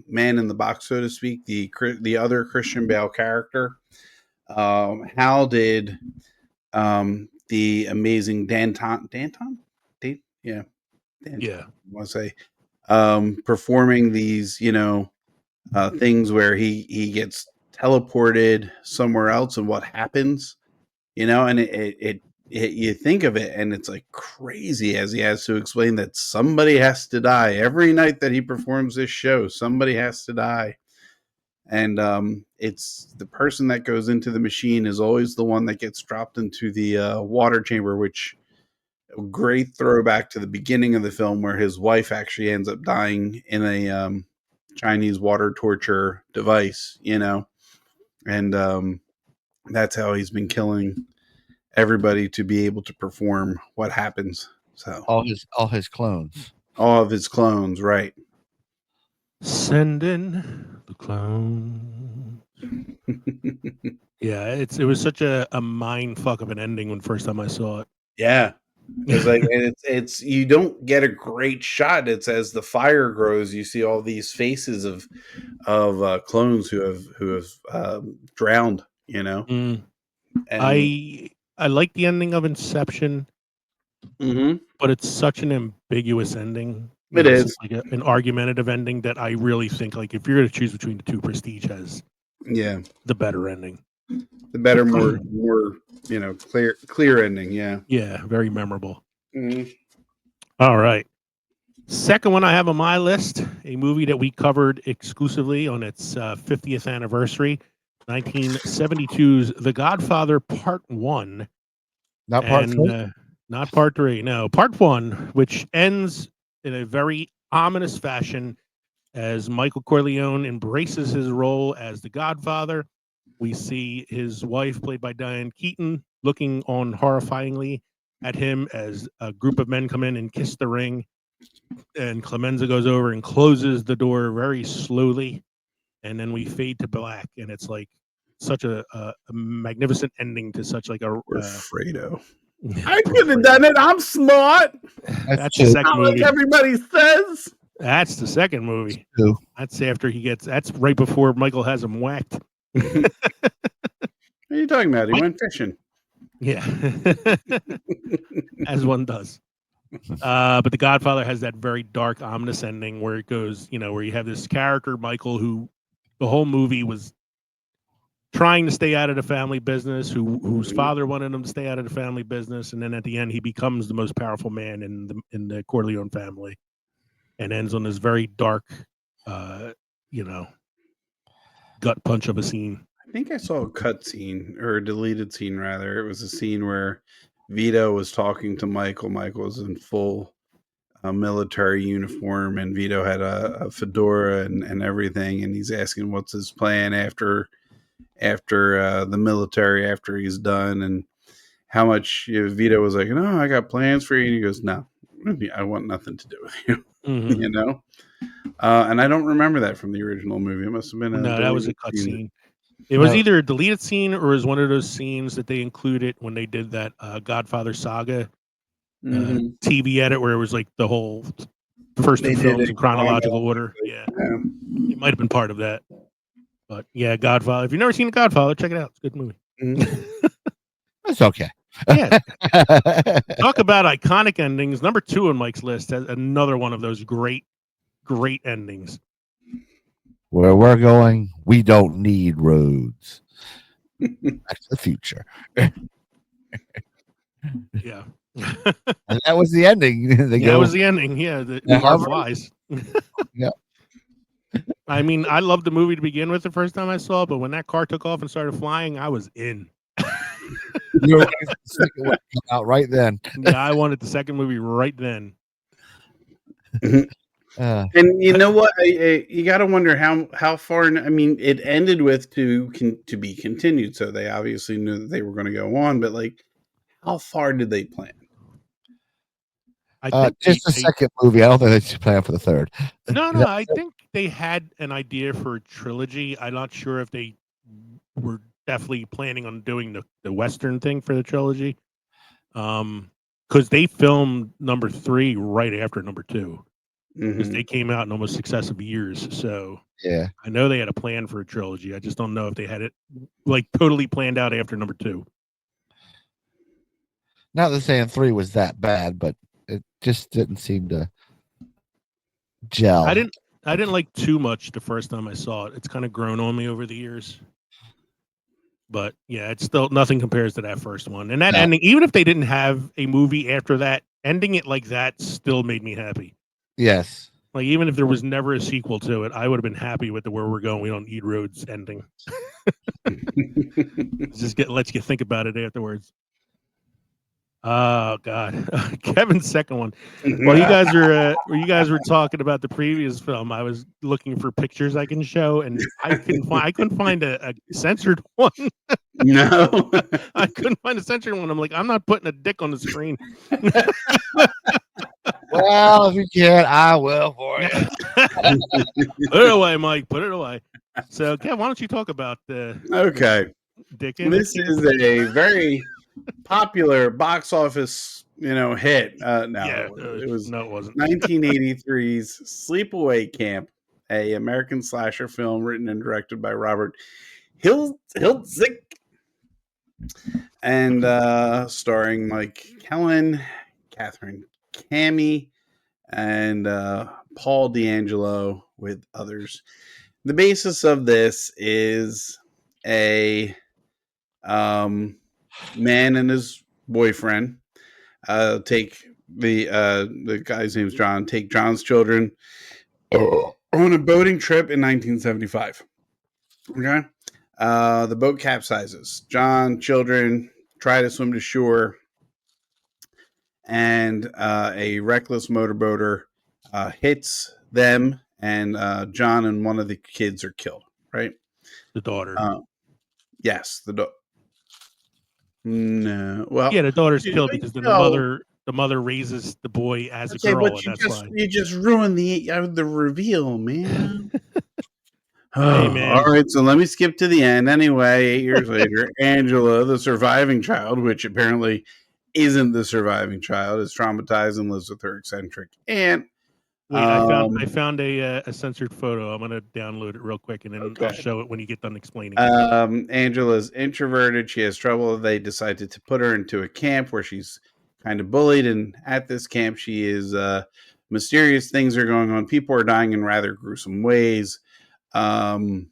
man in the box, so to speak, the other Christian Bale character. How did the amazing Danton, yeah, Danton, Yeah. I want to say, performing these, things where he gets teleported somewhere else, and what happens, and it you think of it, and it's like crazy, as he has to explain that somebody has to die every night that he performs this show. Somebody has to die, and it's the person that goes into the machine is always the one that gets dropped into the water chamber, which a great throwback to the beginning of the film where his wife actually ends up dying in a Chinese water torture device, and that's how he's been killing everybody to be able to perform what happens. So All his clones. all of his clones, right? Send in the clown. Yeah, it was such a mind fuck of an ending when first time I saw it. Yeah. It's like it's you don't get a great shot. It's as the fire grows, you see all these faces of clones who have drowned. Mm. And I like the ending of Inception, Mhm. but it's such an ambiguous ending. It It's is. like an argumentative ending that I really think, like, if you're going to choose between the two, Prestige has Yeah, the better ending. the better, more clear ending. Yeah. Yeah, very memorable. Mhm. All right. Second one I have on my list, a movie that we covered exclusively on its 50th anniversary, 1972's The Godfather Part 1. Not part And three. not Part 3, no. Part 1, which ends in a very ominous fashion as Michael Corleone embraces his role as the Godfather. We see his wife, played by Diane Keaton, looking on horrifyingly at him as a group of men come in and kiss the ring. And Clemenza goes over and closes the door very slowly. And then we fade to black. And it's like such a magnificent ending to such like a. Or Fredo. Yeah, I poor could have Fredo. done it. I'm smart. That's two. the second Not like movie. everybody says. That's the second movie. Two. That's after he gets. That's right before Michael has him whacked. What are you talking about? He went fishing. Yeah, as one does. But The Godfather has that very dark, ominous ending where it goes, where you have this character, Michael, who the whole movie was trying to stay out of the family business, whose father wanted him to stay out of the family business, and then at the end he becomes the most powerful man in the Corleone family, and ends on this very dark, gut punch of a scene. I think I saw a cut scene or a deleted scene, rather. It was a scene where Vito was talking to Michael. Michael was in full military uniform, and Vito had a fedora and everything. And he's asking what's his plan after the military, after he's done, and how much Vito was like, no, I got plans for you. And he goes, no, I want nothing to do with you, Mm-hmm. And I don't remember that from the original movie. It must have been No, that was a deleted cut scene. scene. It was No. either a deleted scene or it was one of those scenes that they included when they did that Godfather Saga Mhm. TV edit, where it was like the whole first They two did films it in chronological chronologically. order. Yeah, Yeah. it might have been part of that. But yeah, Godfather. If you've never seen The Godfather, check it out. It's a good movie. Mhm. It's okay. Yeah. Talk about iconic endings. Number 2 on Mike's list has another one of those great endings. Where we're going, we don't need roads. Back to the Future. Yeah. And that was the ending. They Yeah, go, that was the ending. Yeah, the Yeah. car flies. Yeah. I mean, I loved the movie to begin with the first time I saw it, but when that car took off and started flying, I was in. You were ready for the second one to come out right then. Yeah, I wanted the second movie right then. And you know what? You got to wonder how far. I mean, it ended with to be continued, so they obviously knew that they were going to go on. But like, how far did they plan? I think Just the second movie. I don't think they should plan for the third. no, Is no. that- I think they had an idea for a trilogy. I'm not sure if they were definitely planning on doing the Western thing for the trilogy. Because they filmed number 3 right after number 2. Because Mhm. they came out in almost successive years. So Yeah. I know they had a plan for a trilogy. I just don't know if they had it like totally planned out after number 2. Not that saying 3 was that bad, but it just didn't seem to gel. I didn't like too much the first time I saw it. It's kind of grown on me over the years. But yeah, it's still nothing compares to that first one. And that No. ending, even if they didn't have a movie after that, ending it like that still made me happy. Yes. Like even if there was never a sequel to it, I would have been happy with the where we're going. We don't need roads ending. Just lets you think about it afterwards. Oh God, Kevin's second one. Well, you guys were talking about the previous film. I was looking for pictures I can show, and I couldn't find a censored one. No. I couldn't find a censored one. I'm like, I'm not putting a dick on the screen. Well, if you can, I will for you. Put it away, Mike. Put it away. So, Kev, why don't you talk about the Okay. dick in This it? is a very popular box office, hit. No, Yeah, it was no, it wasn't. 1983's Sleepaway Camp, a American slasher film written and directed by Robert Hiltzik and starring Mike Kellen, Catherine Cammey, and Paul D'Angelo with others. The basis of this is a man and his boyfriend take the guy's name's John. Take John's children on a boating trip in 1975. Okay, the boat capsizes. John, children try to swim to shore, and a reckless motorboater hits them, and John and one of the kids are killed. Right? The daughter. Yes, no. Well, Yeah, the daughter's killed but because then no. the mother raises the boy as a Okay, girl, but and you that's just why. you just ruined the reveal, man. Hey, Oh, man. all right, so let me skip to the end. Anyway, 8 years later, Angela, the surviving child, which apparently isn't the surviving child, is traumatized and lives with her eccentric aunt. Wait, I found a censored photo. I'm gonna download it real quick, and then I'll Okay. show it when you get done explaining. Angela's introverted. She has trouble. They decided to put her into a camp where she's kind of bullied, and at this camp, she is mysterious things are going on. People are dying in rather gruesome ways. And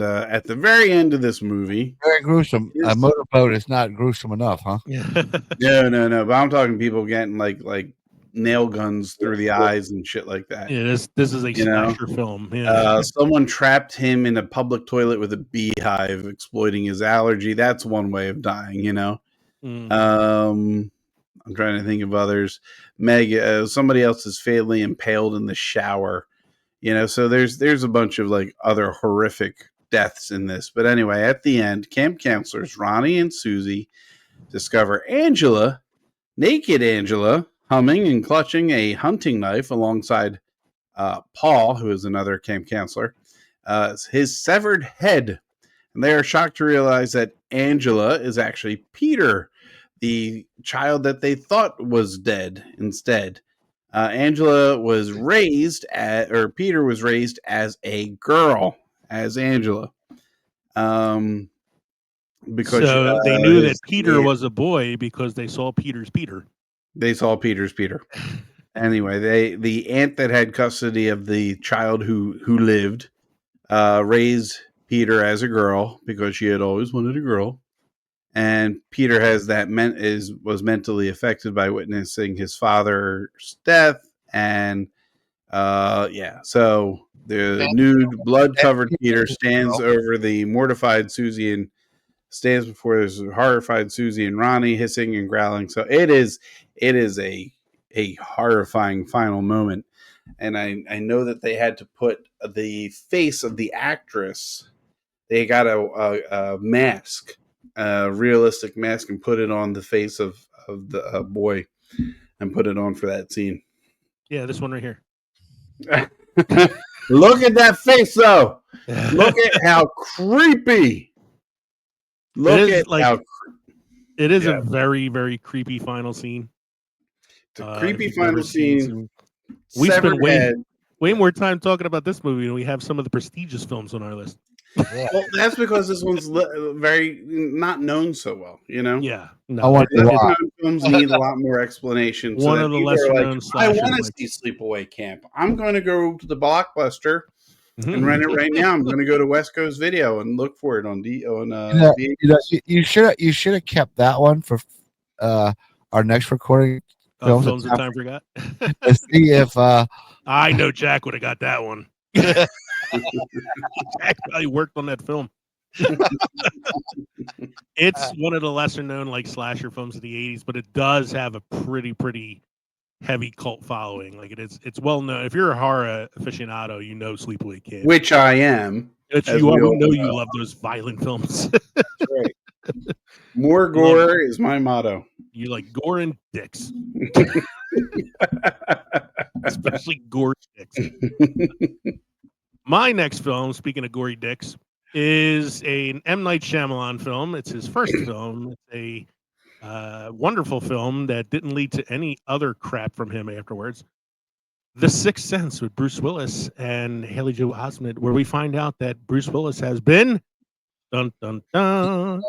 at the very end of this movie, Very gruesome. A motorboat is not gruesome enough, huh? no. But I'm talking people getting like nail guns through the eyes and shit like that. Yeah, this is a slasher film. Yeah. Someone trapped him in a public toilet with a beehive, exploiting his allergy. That's one way of dying, Mm. I'm trying to think of others. Meg, somebody else is fatally impaled in the shower. So there's a bunch of like other horrific deaths in this. But anyway, at the end, camp counselors Ronnie and Susie discover Angela, naked Angela, humming and clutching a hunting knife alongside Paul, who is another camp counselor, his severed head. And they are shocked to realize that Angela is actually Peter, the child that they thought was dead instead. Angela was raised or Peter was raised as a girl, as Angela. Because So they knew that Peter was a boy because they saw Peter's Peter. They saw Peter's Peter. Anyway, the aunt that had custody of the child who lived raised Peter as a girl because she had always wanted a girl. And Peter was mentally affected by witnessing his father's death, and so the nude, blood-covered Peter stands over the mortified Susie and stands before this horrified Susie and Ronnie, hissing and growling. So it is a horrifying final moment, and I know that they had to put the face of the actress. They got a mask, a realistic mask, and put it on the face of the boy. and put it on for that scene. Yeah, this one right here. Look at that face, though. Look at how creepy. Look at how it is Yeah. a very, very creepy final scene. the If creepy you've never final seen scene. we spent Severed head. way more time talking about this movie than we have some of the prestigious films on our list. Yeah. Well, that's because this one's very not known so well. You know, Yeah, no, I want to lesser watch. known films need a lot more explanation. So one that of the people are lesser like, known I slasher want to flicks. see Sleepaway Camp. I'm going to go to the Blockbuster Mhm. and rent it right now. I'm going to go to West Coast Video and look for it on You should have kept that one for our next recording. Films that time forgot. Let's see if I know Jack would have got that one. Jack probably worked on that film. It's one of the lesser known like slasher films of the 80s, but it does have a pretty heavy cult following. Like it's well known. If you're a horror aficionado, you know Sleepaway Camp. which I am. It's as you we we all know know. you love those violent films. Right. More gore is my motto. You like gore and dicks. Especially gory dicks. My next film, speaking of gory dicks, is an M. Night Shyamalan film. It's his first film. It's a wonderful film that didn't lead to any other crap from him afterwards. The Sixth Sense with Bruce Willis and Haley Joel Osment, where we find out that Bruce Willis has been dun dun dun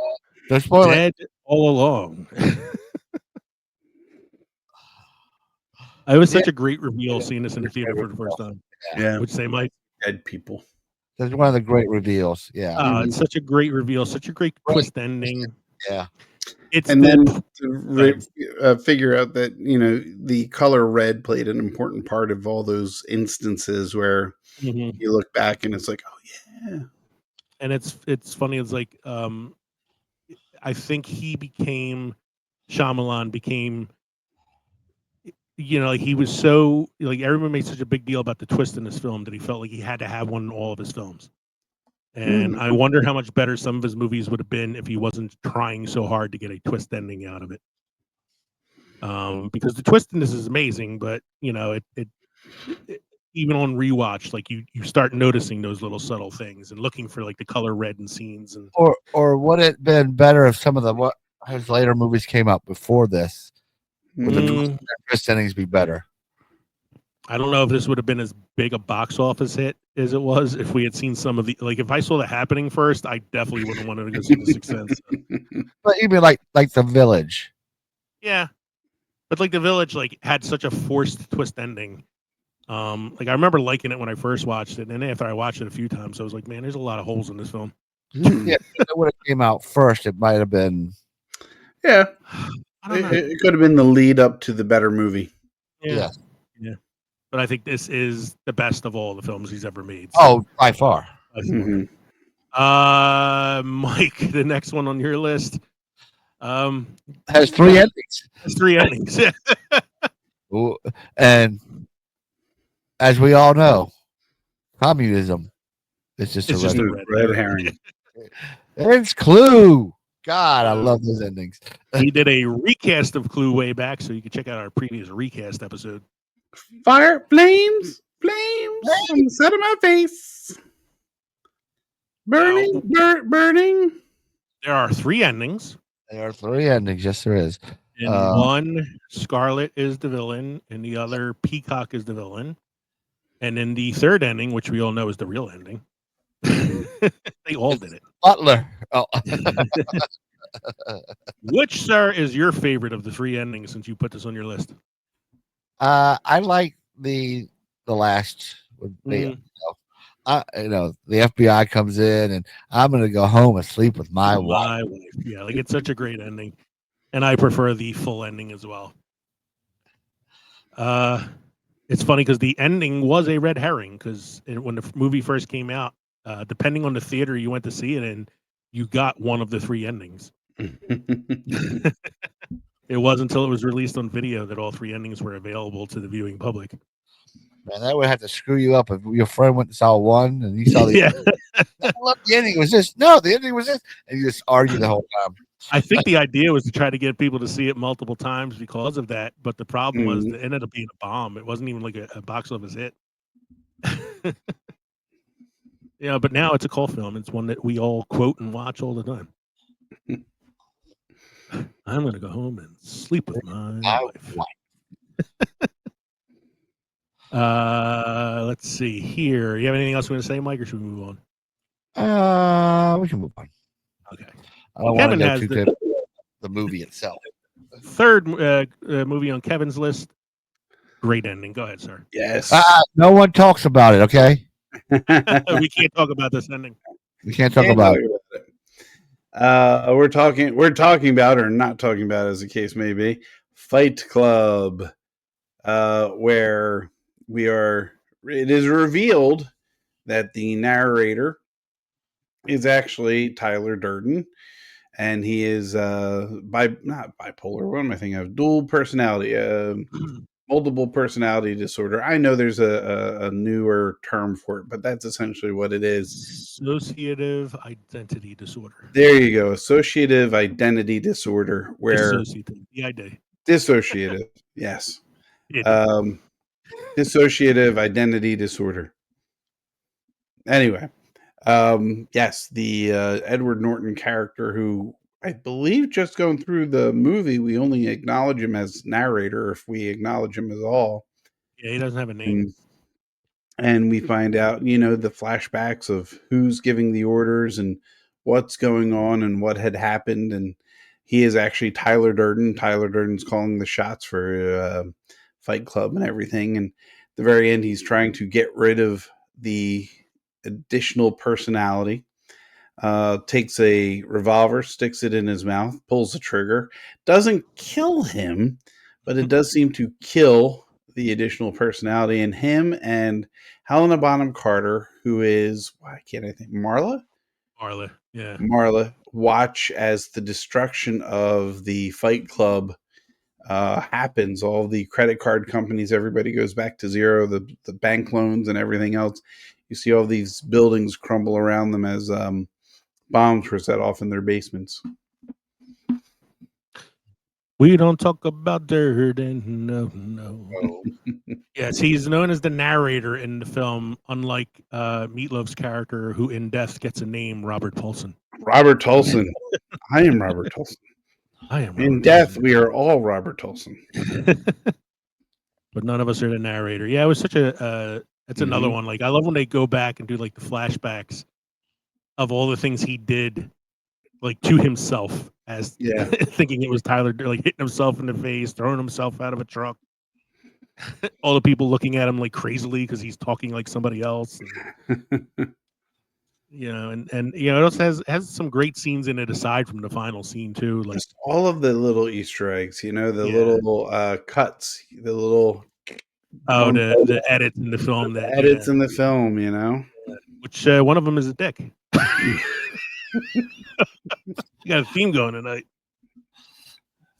dead all along. It was such a great reveal seeing this in the theater for the first time. Yeah, Would you say, Mike? dead people. That's one of the great reveals. Yeah. It's such a great reveal, such a great twist ending. Yeah. It's And then to Right. figure out that the color red played an important part of all those instances where Mhm. you look back and it's like, oh yeah, And it's funny. It's like I think Shyamalan became, like he was so like everyone made such a big deal about the twist in this film that he felt like he had to have one in all of his films. And I wonder how much better some of his movies would have been if he wasn't trying so hard to get a twist ending out of it. Because the twist in this is amazing, but it even on rewatch, like you start noticing those little subtle things and looking for like the color red in scenes. And Or would it been better if some of what his later movies came out before this? Would the twist endings be better? I don't know if this would have been as big a box office hit as it was if we had seen some of the if I saw The Happening first, I definitely wouldn't want to go see The Sixth Sense. But even like The Village. Yeah, but like The Village had such a forced twist ending. I remember liking it when I first watched it, and then after I watched it a few times, I was like, man, there's a lot of holes in this film. Yeah, if it would have came out first, it might have been. yeah. I don't know. It could have been the lead up to the better movie. Yeah. But I think this is the best of all the films he's ever made. So. Oh, by far. Mhm. Mike, the next one on your list Has three endings. has three endings. Ooh, and as we all know, communism is just It's a just red. a Red herring. It's Clue. God, I love those endings. He did a recast of Clue way back, so you can check out our previous recast episode. Fire, flames on the side of my face. Burning, burning. There are three endings. There are three endings. Yes, there is. In one, Scarlet is the villain, and the other, Peacock is the villain. And then the third ending, which we all know is the real ending. They all did it. Butler. Oh. Which, sir, is your favorite of the three endings since you put this on your list? I like the last. The FBI comes in and I'm going to go home and sleep with my wife. Yeah, it's such a great ending. And I prefer the full ending as well. It's funny because the ending was a red herring because when the movie first came out, depending on the theater you went to see it in, you got one of the three endings. It wasn't until it was released on video that all three endings were available to the viewing public. Man, that would have to screw you up if your friend went and saw one and you saw the Yeah. I love the ending. It was this. No, the ending was this. And you just argue the whole time. I think the idea was to try to get people to see it multiple times because of that, but the problem was Mhm. that it ended up being a bomb. It wasn't even like a box office hit. But now it's a cult film. It's one that we all quote and watch all the time. I'm gonna go home and sleep with my wife. Let's see here. You have anything else you want to say, Mike, or should we move on? We can move on. Okay. I don't want to Kevin go has too deep the movie itself. Third movie on Kevin's list. Great ending. Go ahead, sir. Yes. No one talks about it. Okay, We can't talk about this ending. we can't talk Can't about talk it. about it. We're talking about, or not talking about, as the case may be, Fight Club, where it is revealed that the narrator is actually Tyler Durden, and he is not bipolar. What am I thinking of? Dual personality, multiple personality disorder. I know there's a newer term for it, but that's essentially what it is. Dissociative identity disorder. There you go. Associative identity disorder, where Dissociative. The idea. dissociative, yes. Yeah. Dissociative identity disorder. Anyway, yes, the Edward Norton character, who I believe just going through the movie, we only acknowledge him as narrator, if we acknowledge him at all. Yeah, he doesn't have a name. And we find out, the flashbacks of who's giving the orders and what's going on and what had happened. And he is actually Tyler Durden. Tyler Durden's calling the shots for Fight Club and everything. And at the very end, he's trying to get rid of the additional personality. Takes a revolver, sticks it in his mouth, pulls the trigger. Doesn't kill him, but it does seem to kill the additional personality in him and Helena Bonham Carter, who is, why can't I think, Marla? Marla, yeah. Marla, watch as the destruction of the Fight Club happens. All the credit card companies, everybody goes back to zero, the bank loans and everything else. You see all these buildings crumble around them as bombs were set off in their basements. We don't talk about Durden. No. Yes, he's known as the narrator in the film, unlike Meatloaf's character, who in death gets a name, Robert Paulson. Robert Tolson. I am Robert Tolson. I am In Robert death, Paulson. we are all Robert Tolson. But none of us are the narrator. Yeah, it was such a. It's another one. Like, I love when they go back and do like the flashbacks of all the things he did, like to himself, as thinking it was Tyler, like hitting himself in the face, throwing himself out of a truck. All the people looking at him like crazily because he's talking like somebody else. And, and it also has some great scenes in it aside from the final scene too. Like just all of the little Easter eggs, the little cuts, the little the edits in the film, edits in the film, which one of them is a dick. You got a theme going tonight.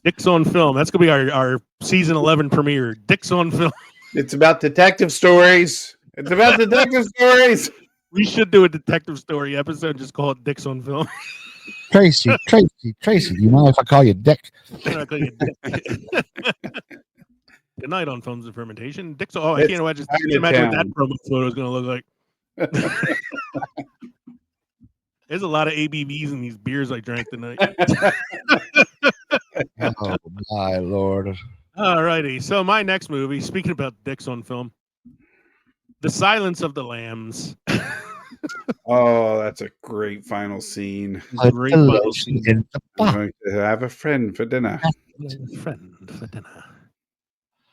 Dicks on Film. That's gonna be our season 11 premiere. Dicks on Film. It's about detective stories. It's about detective stories. We should do a detective story episode. Just call it Dicks on Film. Tracy. You mind if I call you Dick? Good night on Films and Fermentation. Dicks. Oh, I can't imagine what that promo photo is gonna look like. There's a lot of ABVs in these beers I drank tonight. Oh my Lord! All righty. So my next movie, speaking about dicks on film, The Silence of the Lambs. Oh, that's a great final scene. Great final scene. I'm going to have a friend for dinner.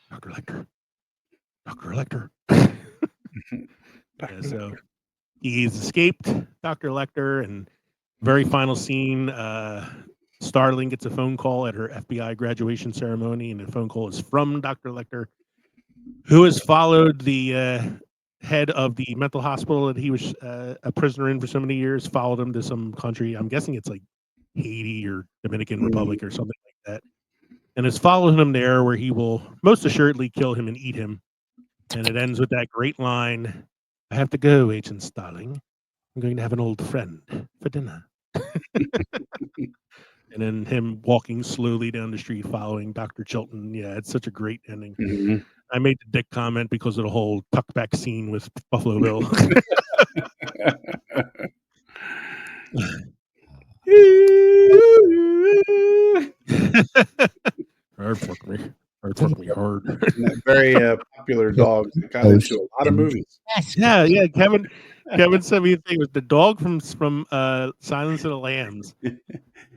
Dr. Lecter. So he's escaped Dr. Lecter, and very final scene, Starling gets a phone call at her FBI graduation ceremony, and the phone call is from Dr. Lecter, who has followed the head of the mental hospital that he was a prisoner in for so many years, followed him to some country. I'm guessing it's like Haiti or Dominican Republic or something like that, and has followed him there, where he will most assuredly kill him and eat him. And it ends with that great line, "I have to go, Agent Starling. I'm going to have an old friend for dinner." and then him walking slowly down the street following Dr. Chilton. Yeah, it's such a great ending. Mhm. I made the dick comment because of the whole tuck back scene with Buffalo Bill. Hard fuck me. Hard fuck me hard. And that very popular dog that got into a lot of movies. Yeah. Kevin sent me a thing with the dog from Silence of the Lambs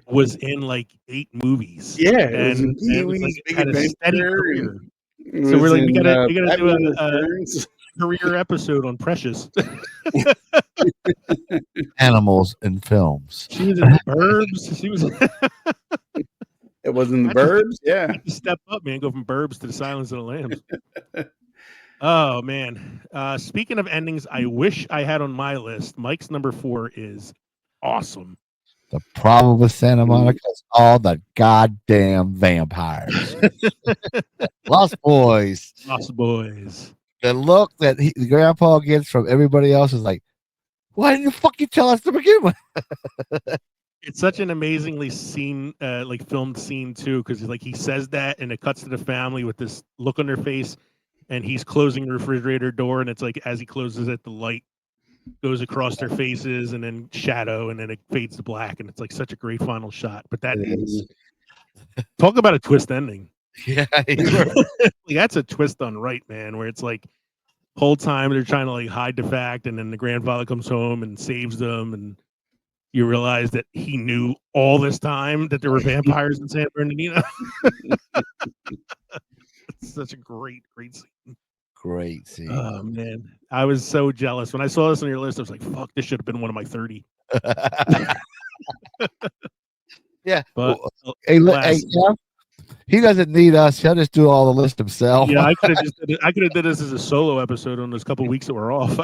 was in like 8 movies. Yeah, it was in And Pee it was like Wee's Big had a steady Adventure. career. It So we're was like, we in, gotta do Batman a Returns. career episode on Precious. Animals in films. She was in the Burbs. She was It was in the I just- Burbs. Yeah. had to step up, man. Go from Burbs to the Silence of the Lambs. Oh man. Speaking of endings, I wish I had on my list. Mike's number 4 is awesome. The problem with Santa Monica is all the goddamn vampires. Lost Boys. Lost Boys. The look that the grandpa gets from everybody else is like, why didn't you fucking tell us to begin with? It's such an amazingly filmed scene too, because like he says that and it cuts to the family with this look on their face, and he's closing the refrigerator door, and it's like as he closes it, the light goes across their faces and then shadow, and then it fades to black, and it's like such a great final shot. But that is talk about a twist ending. Yeah. Like, that's a twist done right, man, where it's like whole time they're trying to like hide the fact, and then the grandfather comes home and saves them, and you realize that he knew all this time that there were vampires in San Bernardino. It's such a great scene. Great scene. Oh man, I was so jealous when I saw this on your list. I was like, "Fuck, this should have been one of my 30." Yeah. But Hey, alas, Jeff, he doesn't need us. He'll just do all the list himself. yeah, I could have did this as a solo episode on those couple weeks that were off.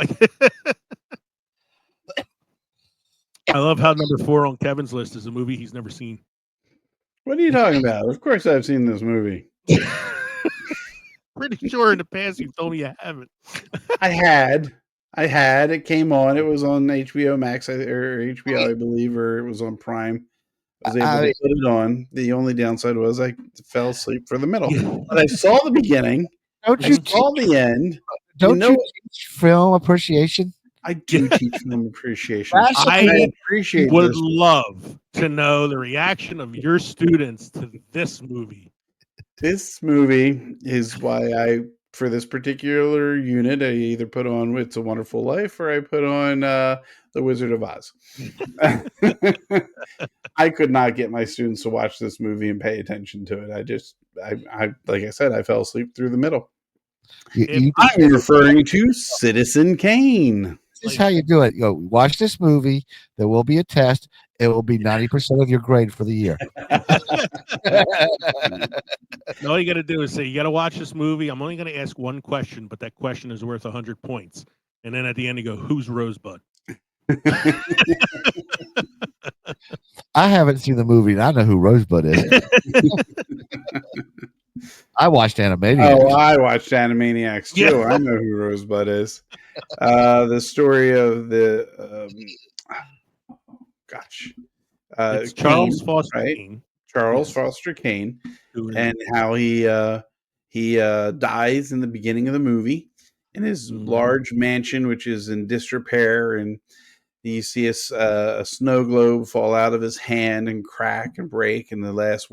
I love how number 4 on Kevin's list is a movie he's never seen. What are you talking about? Of course I've seen this movie. Pretty sure in the past you've told me you haven't. I had. It came on. It was on HBO Max or HBO, I believe, or it was on Prime. I was able to put it on. The only downside was I fell asleep for the middle. But I saw the beginning. Don't I you saw the end. Don't know- you teach film appreciation? I do teach film appreciation. That's I appreciate would this. love to know the reaction of your students to this movie. This movie is why for this particular unit, I either put on It's a Wonderful Life or I put on The Wizard of Oz. I could not get my students to watch this movie and pay attention to it. I like I said, I fell asleep through the middle. I'm referring to Citizen Kane. This is how you do it. You go watch this movie. There will be a test. It will be 90% of your grade for the year. All you got to do is say, you got to watch this movie. I'm only going to ask one question, but that question is worth 100 points. And then at the end, you go, who's Rosebud? I haven't seen the movie, and I know who Rosebud is. I watched Animaniacs. Oh, I watched Animaniacs too. Yeah. I know who Rosebud is. The story of the It's Charles Kane, Foster right? Kane. Charles Yes. Foster Kane, Who is and how he dies in the beginning of the movie in his large mansion, which is in disrepair, and you see a snow globe fall out of his hand and crack and break, and the last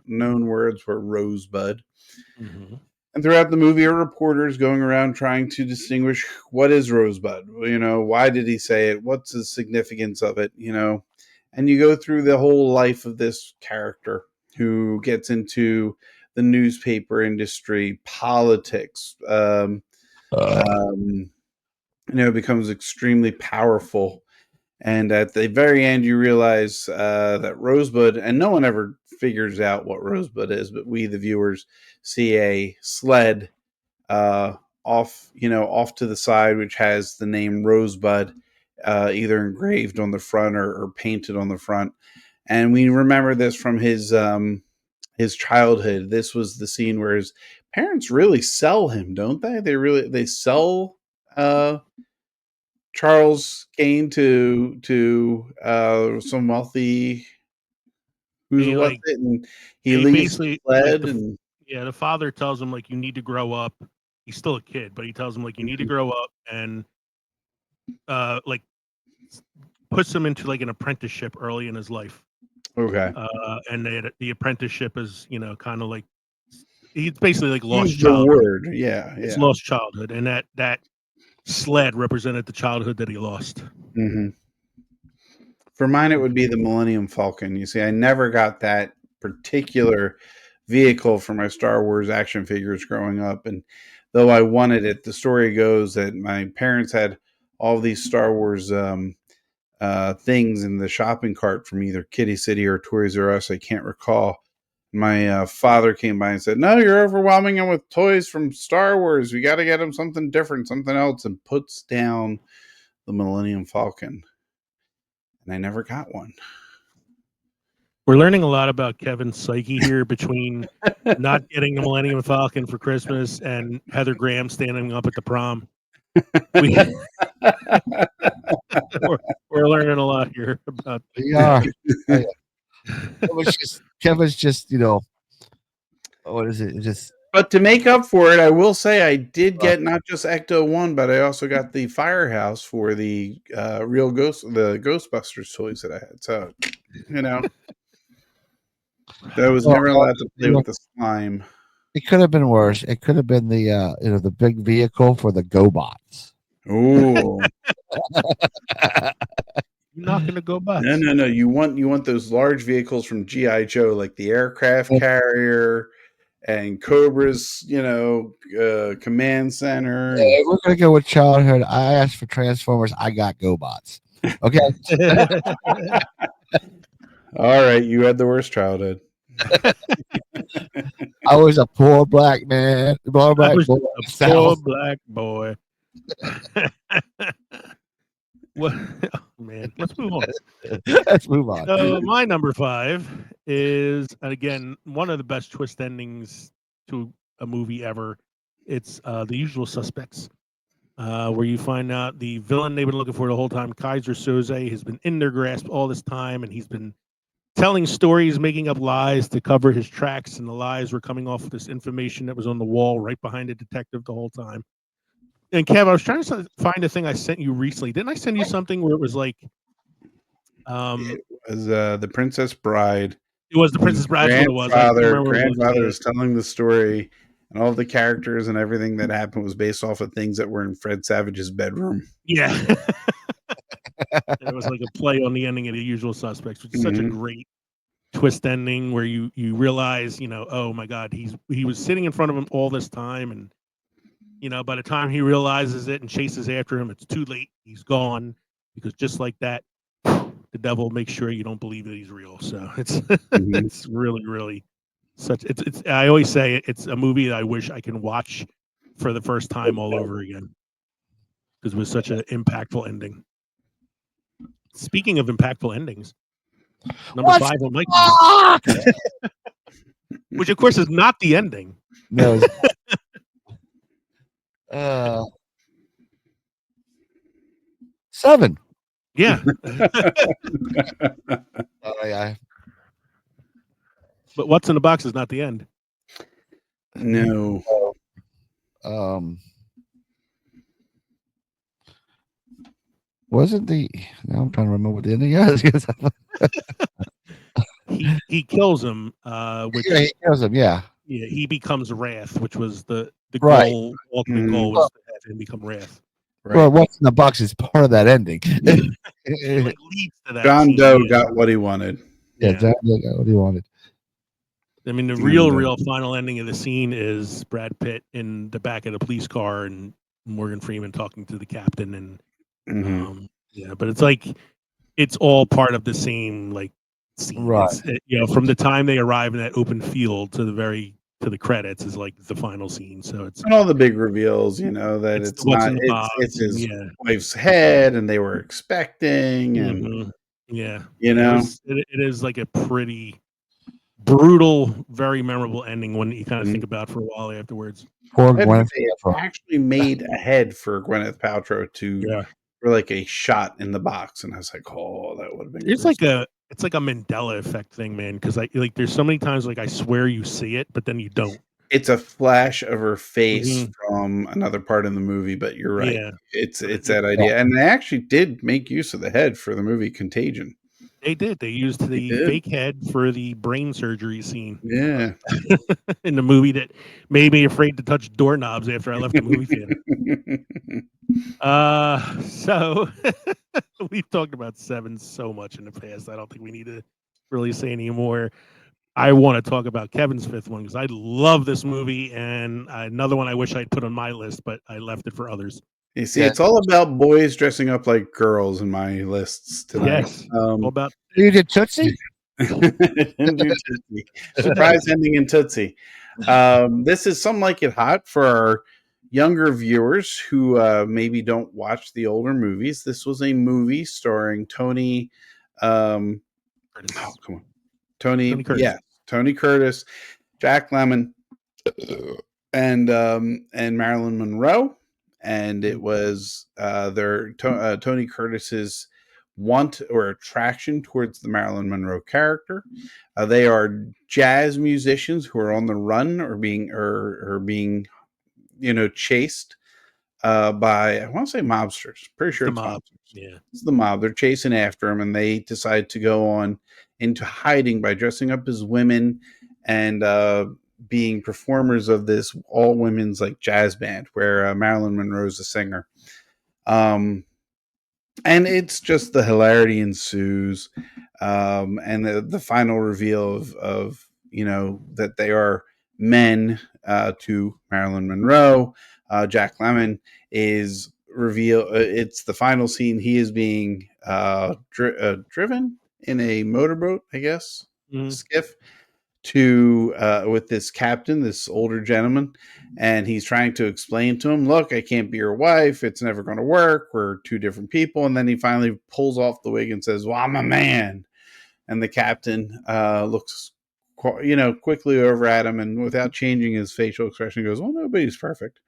known words were Rosebud. Mhm. And throughout the movie are reporters going around trying to distinguish what is Rosebud. Why did he say it? What's the significance of it? And you go through the whole life of this character who gets into the newspaper industry, politics, becomes extremely powerful. And at the very end, you realize that Rosebud, and no one ever figures out what Rosebud is, but we, the viewers, see a sled off to the side, which has the name Rosebud either engraved on the front or painted on the front. And we remember this from his childhood. This was the scene where his parents really sell him, don't they? They sell Charles Kane to some wealthy who's He, what's like, it, and he he leaves basically, like, sled and the father tells him, like, "You need to grow up." He's still a kid, but he tells him, like, "You need to grow up," and, like, puts him into, like, an apprenticeship early in his life. okay. And the apprenticeship is, kinda like he's basically like lost Use the childhood. word. Yeah, It's yeah. lost childhood, and that sled represented the childhood that he lost. Hmm. For mine, it would be the Millennium Falcon. You see, I never got that particular vehicle for my Star Wars action figures growing up. And though I wanted it, the story goes that my parents had all these Star Wars things in the shopping cart from either Kitty City or Toys R Us. I can't recall. My father came by and said, "No, you're overwhelming him with toys from Star Wars. We got to get him something different, something else," and puts down the Millennium Falcon. And I never got one. We're learning a lot about Kevin's psyche here between not getting the Millennium Falcon for Christmas and Heather Graham standing up at the prom. We we're learning a lot here about We are. Kevin's just, what is it? Just But to make up for it, I will say I did get not just Ecto 1, but I also got the Firehouse for the the Ghostbusters toys that I had. So, I was never allowed to play with the slime. it could have been worse. It could have been the big vehicle for the GoBots. Ooh. not going to go bust. No. You want those large vehicles from G.I. Joe, like the aircraft carrier and Cobra's, command center. Yeah, we're gonna go with childhood. I asked for Transformers. I got GoBots. Okay. All right, you had the worst childhood. I was a poor black man. Poor I black was boy. a in the poor South. black boy. What? Oh, man, let's move on. Let's move on. So my number 5 is, again, one of the best twist endings to a movie ever. It's The Usual Suspects, where you find out the villain they've been looking for the whole time, Kaiser Soze, has been in their grasp all this time, and he's been telling stories, making up lies to cover his tracks, and the lies were coming off this information that was on the wall right behind the detective the whole time. And Kev, I was trying to find a thing I sent you recently. Didn't I send you something where it was like, It was the Princess Bride. it was the Princess Bride? What it was. I can't remember what it was. Grandfather Yeah. was telling the story, and all the characters and everything that happened was based off of things that were in Fred Savage's bedroom. Yeah. It was like a play on the ending of The Usual Suspects, which is such a great twist ending where you realize, oh my God, he was sitting in front of him all this time, and by the time he realizes it and chases after him, it's too late. He's gone, because just like that, the devil makes sure you don't believe that he's real. So it's it's really, really such. It's. I always say it's a movie that I wish I can watch for the first time all over again, because it was such an impactful ending. Speaking of impactful endings, number 5 on Mike, which of course is not the ending. No. 7. Yeah. Yeah. But what's in the box is not the end. No. Wasn't the now I'm trying to remember what the ending is. He kills him, which Yeah, he kills him. Yeah. yeah, he becomes Wrath, which was the Right. goal. Ultimate goal was to have him become Wrath. Right. Well, what's in the box is part of that ending. It, like, leads to that John scene, Doe yeah. got what he wanted. Yeah, John Doe got what he wanted. I mean, the real final ending of the scene is Brad Pitt in the back of the police car and Morgan Freeman talking to the captain, and yeah, but it's like it's all part of the same like scene. Right. From the time they arrive in that open field to the credits is like the final scene. So it's And all the big reveals, that It's it's what's not in the box, it's his yeah. wife's head, and they were expecting, and yeah, it is like a pretty brutal, very memorable ending when you kind of think about it for a while afterwards. Poor they Gwyneth Paltrow. actually made a head for Gwyneth Paltrow for like a shot in the box, and I was like, oh, that would have been. It's like it's like a Mandela effect thing, man. Because there's so many times like I swear you see it, but then you don't. It's a flash of her face Mhm. from another part of the movie, but you're right. Yeah, It's but that idea, and they actually did make use of the head for the movie Contagion. they did. They used the did. fake head for the brain surgery scene Yeah. in the movie that made me afraid to touch doorknobs after I left the movie theater. So we've talked about Seven so much in the past. I don't think we need to really say any more. I want to talk about Kevin's fifth one because I love this movie, and another one I wish I'd put on my list, but I left it for others. You see, Yeah. it's all about boys dressing up like girls in my lists tonight. Yes, all about You did Tootsie? Didn't do Tootsie. Surprise ending in Tootsie. This is Some Like It Hot for our younger viewers who maybe don't watch the older movies. This was a movie starring Tony. Oh, come on, Tony Curtis. Yeah, Tony Curtis, Jack Lemmon, and Marilyn Monroe. And it was Tony Curtis's want or attraction towards the Marilyn Monroe character. They are jazz musicians who are on the run or being chased by, I want to say, mobsters. Pretty sure the it's mob. mobsters. Yeah. It's the mob. They're chasing after him, and they decide to go on into hiding by dressing up as women and being performers of this all women's like jazz band where Marilyn Monroe's a singer. And it's just the hilarity ensues, and the final reveal of that they are men to Marilyn Monroe. Jack Lemmon is it's the final scene. He is being driven in a motorboat, I guess, skiff, to with this captain, this older gentleman, and he's trying to explain to him, look, I can't be your wife, it's never going to work, we're two different people. And then he finally pulls off the wig and says, well, I'm a man. And the captain looks quickly over at him, and without changing his facial expression goes, well, nobody's perfect.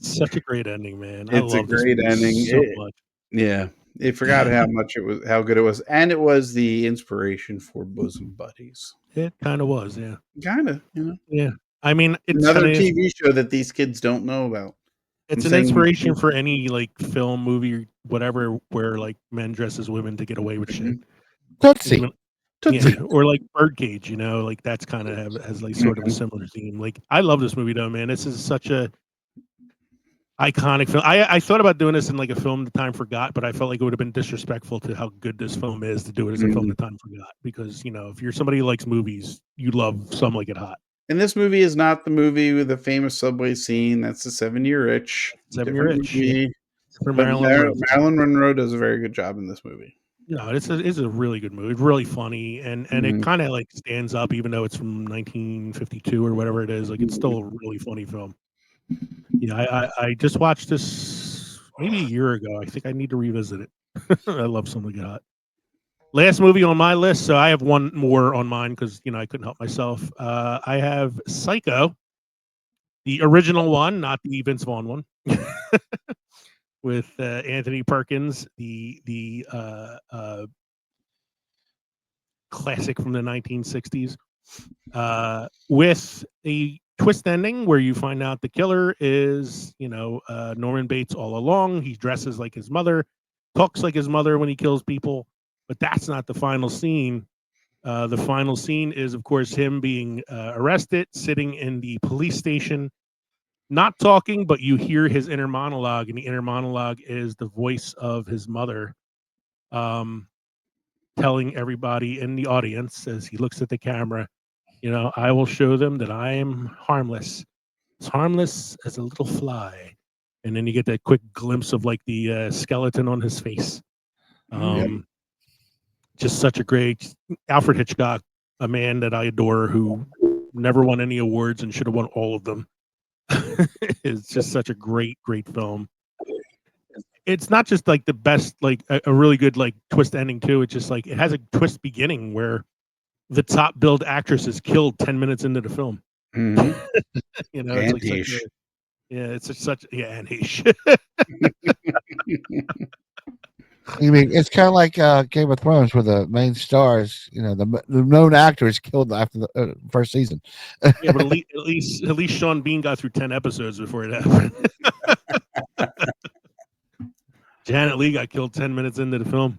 Such a great ending, man. It's a great ending so much. Yeah, they forgot how good it was, and it was the inspiration for Bosom Buddies. It kind of was, yeah. Kind of, Yeah. I mean, it's another kinda, TV show that these kids don't know about. it's I'm an saying- inspiration for any like film, movie, or whatever, where like men dress as women to get away with shit. Tootsie. Even- Tootsie. yeah, or like Birdcage, like that's kind of has like sort of a similar theme. Like I love this movie though, man. This is such a iconic film. I thought about doing this in like a film that time forgot, but I felt like it would have been disrespectful to how good this film is to do it as a film that time forgot. Because if you're somebody who likes movies, you love Some Like It Hot. And this movie is not the movie with the famous subway scene. That's the 7-Year Itch. 7-Year Itch. Yeah. For But Marilyn Monroe does a very good job in this movie. No, it's a really good movie. It's really funny, and it kind of like stands up, even though it's from 1952 or whatever it is. Like it's still a really funny film. I just watched this maybe a year ago. I think I need to revisit it. I love Something Like Hot. Last movie on my list, so I have one more on mine because I couldn't help myself. I have Psycho, the original one, not the Vince Vaughn one, with Anthony Perkins, the classic from the 1960s, with a twist ending where you find out the killer is, Norman Bates all along. He dresses like his mother, talks like his mother when he kills people, but that's not the final scene. The final scene is, of course, him being arrested, sitting in the police station, not talking, but you hear his inner monologue, and the inner monologue is the voice of his mother, telling everybody in the audience as he looks at the camera, I will show them that I am harmless, as harmless as a little fly. And then you get that quick glimpse of like the skeleton on his face. Just such a great Alfred Hitchcock, a man that I adore, who never won any awards and should have won all of them. It's just such a great film. It's not just like the best, like a really good like twist ending too. It's just like it has a twist beginning where the top billed actress is killed 10 minutes into the film. Mm-hmm. It's like it's such and Heish. You mean it's kind of like Game of Thrones, where the main stars, the known actors killed after the first season. Yeah, but at least Sean Bean got through 10 episodes before it happened. Janet Leigh got killed 10 minutes into the film.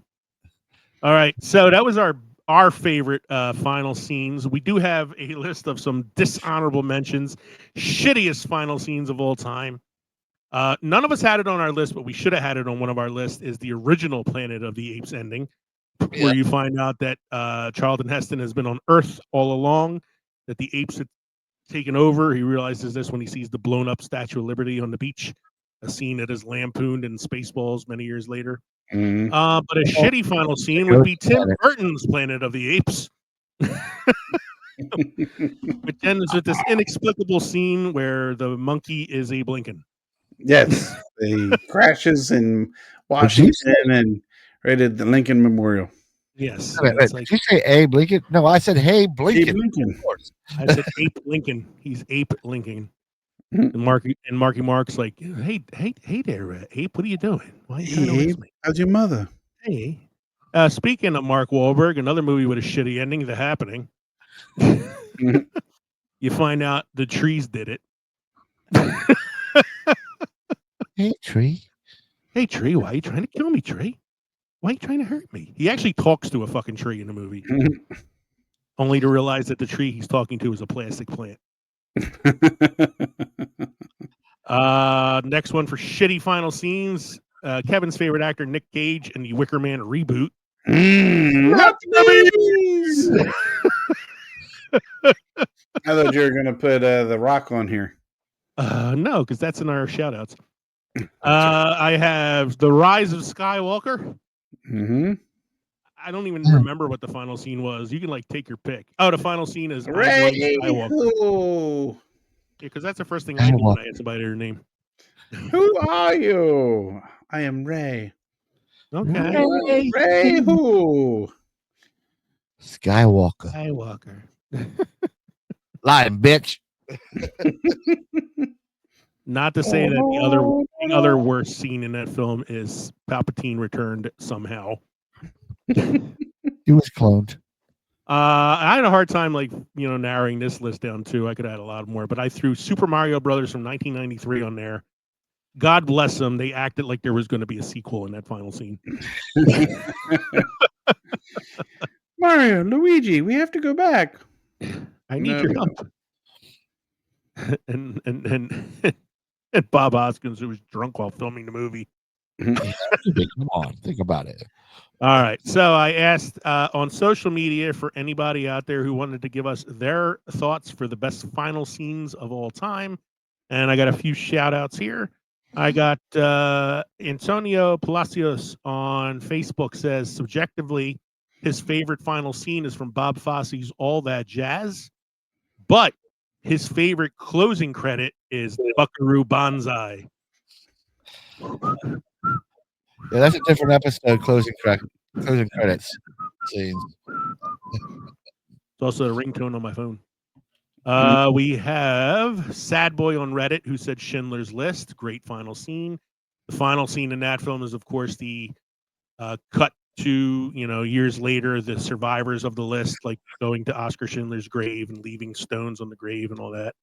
All right, so that was our favorite final scenes. We do have a list of some dishonorable mentions, shittiest final scenes of all time. None of us had it on our list, but we should have had it on one of our lists. Is the original Planet of the Apes ending, where you find out that Charlton Heston has been on Earth all along, that the apes had taken over. He realizes this when he sees the blown up Statue of Liberty on the beach, a scene that is lampooned in Spaceballs many years later. Mhm. But a shitty final scene would be Tim Burton's Planet of the Apes, which ends with this inexplicable scene where the monkey is Abe Lincoln. Yes, he crashes in Washington and right at the Lincoln Memorial. Yes. Did you say Abe Lincoln? No, I said Hey Blinken. Abe Lincoln. Of course. I said Ape Lincoln. He's Ape Lincoln. Mhm. And Marky Mark's like, hey there, Ape, what are you doing? Why are you trying to Hey, arrest Abe, me? how's your mother? Hey. Speaking of Mark Wahlberg, another movie with a shitty ending, The Happening. Mhm. You find out the trees did it. Hey Tree. Hey, tree, why are you trying to kill me, tree? Why are you trying to hurt me? He actually talks to a fucking tree in the movie, only to realize that the tree he's talking to is a plastic plant. Next one for shitty final scenes. Kevin's favorite actor, Nick Cage, in the Wicker Man reboot. Not the bees! I thought you were going to put The Rock on here. No, because that's in our shout outs. I have The Rise of Skywalker. Mm-hmm. I don't even remember what the final scene was. You can take your pick. Oh, the final scene is Ray! I'm Skywalker. Who? Yeah, because that's the first thing I do when I ask somebody their name. Who are you? I am Ray. Okay. Ray who? Skywalker. Skywalker. Lying bitch. Not to say that the other worst scene in that film is Palpatine returned somehow. He was cloned. I had a hard time narrowing this list down too. I could add a lot more, but I threw Super Mario Brothers from 1993 on there. God bless them. They acted like there was going to be a sequel in that final scene. Mario, Luigi, we have to go back. I need your help. And Bob Hoskins, who was drunk while filming the movie. Come on, think about it. All right. So I asked on social media for anybody out there who wanted to give us their thoughts for the best final scenes of all time. And I got a few shout outs here. I got Antonio Palacios on Facebook says, subjectively, his favorite final scene is from Bob Fosse's All That Jazz, but his favorite closing credit is Buckaroo Banzai. Yeah, that's a different episode. Closing credits scenes. It's also a ringtone on my phone. We have Sad Boy on Reddit who said Schindler's List. Great final scene. The final scene in that film is, of course, the cut to years later, the survivors of the list going to Oscar Schindler's grave and leaving stones on the grave and all that.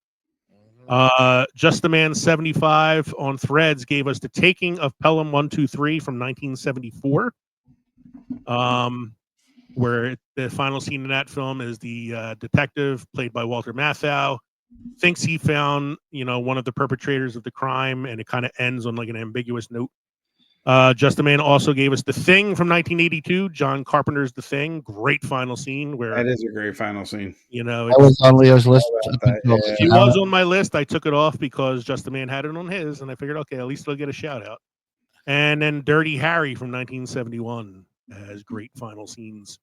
Just the Man 75 on Threads gave us The Taking of Pelham 123 from 1974. Where the final scene in that film is the detective played by Walter Matthau thinks he found one of the perpetrators of the crime, and it kind of ends on an ambiguous note. Just a Man also gave us The Thing from 1982, John Carpenter's The Thing. Great final scene where that is a great final scene. That was on Leo's list. It was on my list. I took it off because Just a Man had it on his, and I figured, okay, at least they'll get a shout out. And then Dirty Harry from 1971 has great final scenes.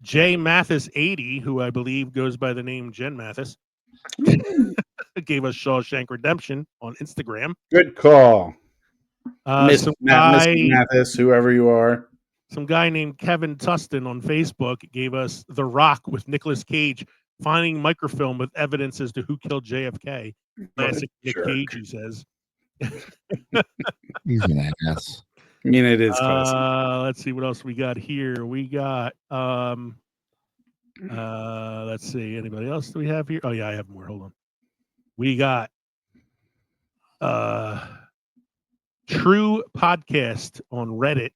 Jay Mathis 80, who I believe goes by the name Jen Mathis, gave us Shawshank Redemption on Instagram. Good call. Miss Mathis, whoever you are. Some guy named Kevin Tustin on Facebook gave us The Rock with Nicolas Cage finding microfilm with evidence as to who killed JFK. Classic Nick Cage, he says. He's an ass. I mean, it is classy. Let's see what else we got here. We got let's see, anybody else do we have here? Oh yeah, I have more. Hold on. We got True Podcast on Reddit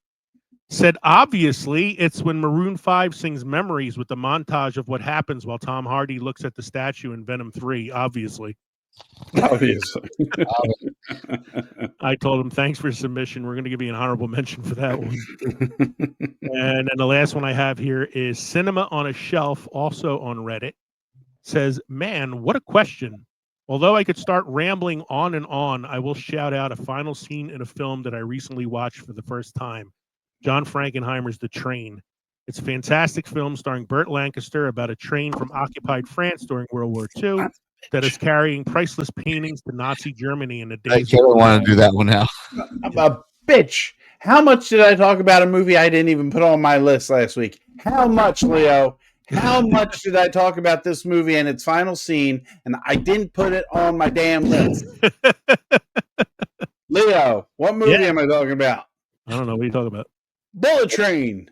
said obviously it's when Maroon 5 sings Memories with the montage of what happens while Tom Hardy looks at the statue in Venom 3, obviously. Obviously. I told him, thanks for submission. We're going to give you an honorable mention for that one. And then the last one I have here is Cinema on a Shelf, also on Reddit, says, man, what a question. Although I could start rambling on and on, I will shout out a final scene in a film that I recently watched for the first time. John Frankenheimer's The Train. It's a fantastic film starring Burt Lancaster about a train from occupied France during World War II that is carrying priceless paintings to Nazi Germany in the I days. don't want to do that one now. I'm a bitch. How much did I talk about a movie I didn't even put on my list last week? How much, Leo? How much did I talk about this movie and its final scene, and I didn't put it on my damn list? Leo, what movie am I talking about? I don't know. What are you talking about? Bullet Train.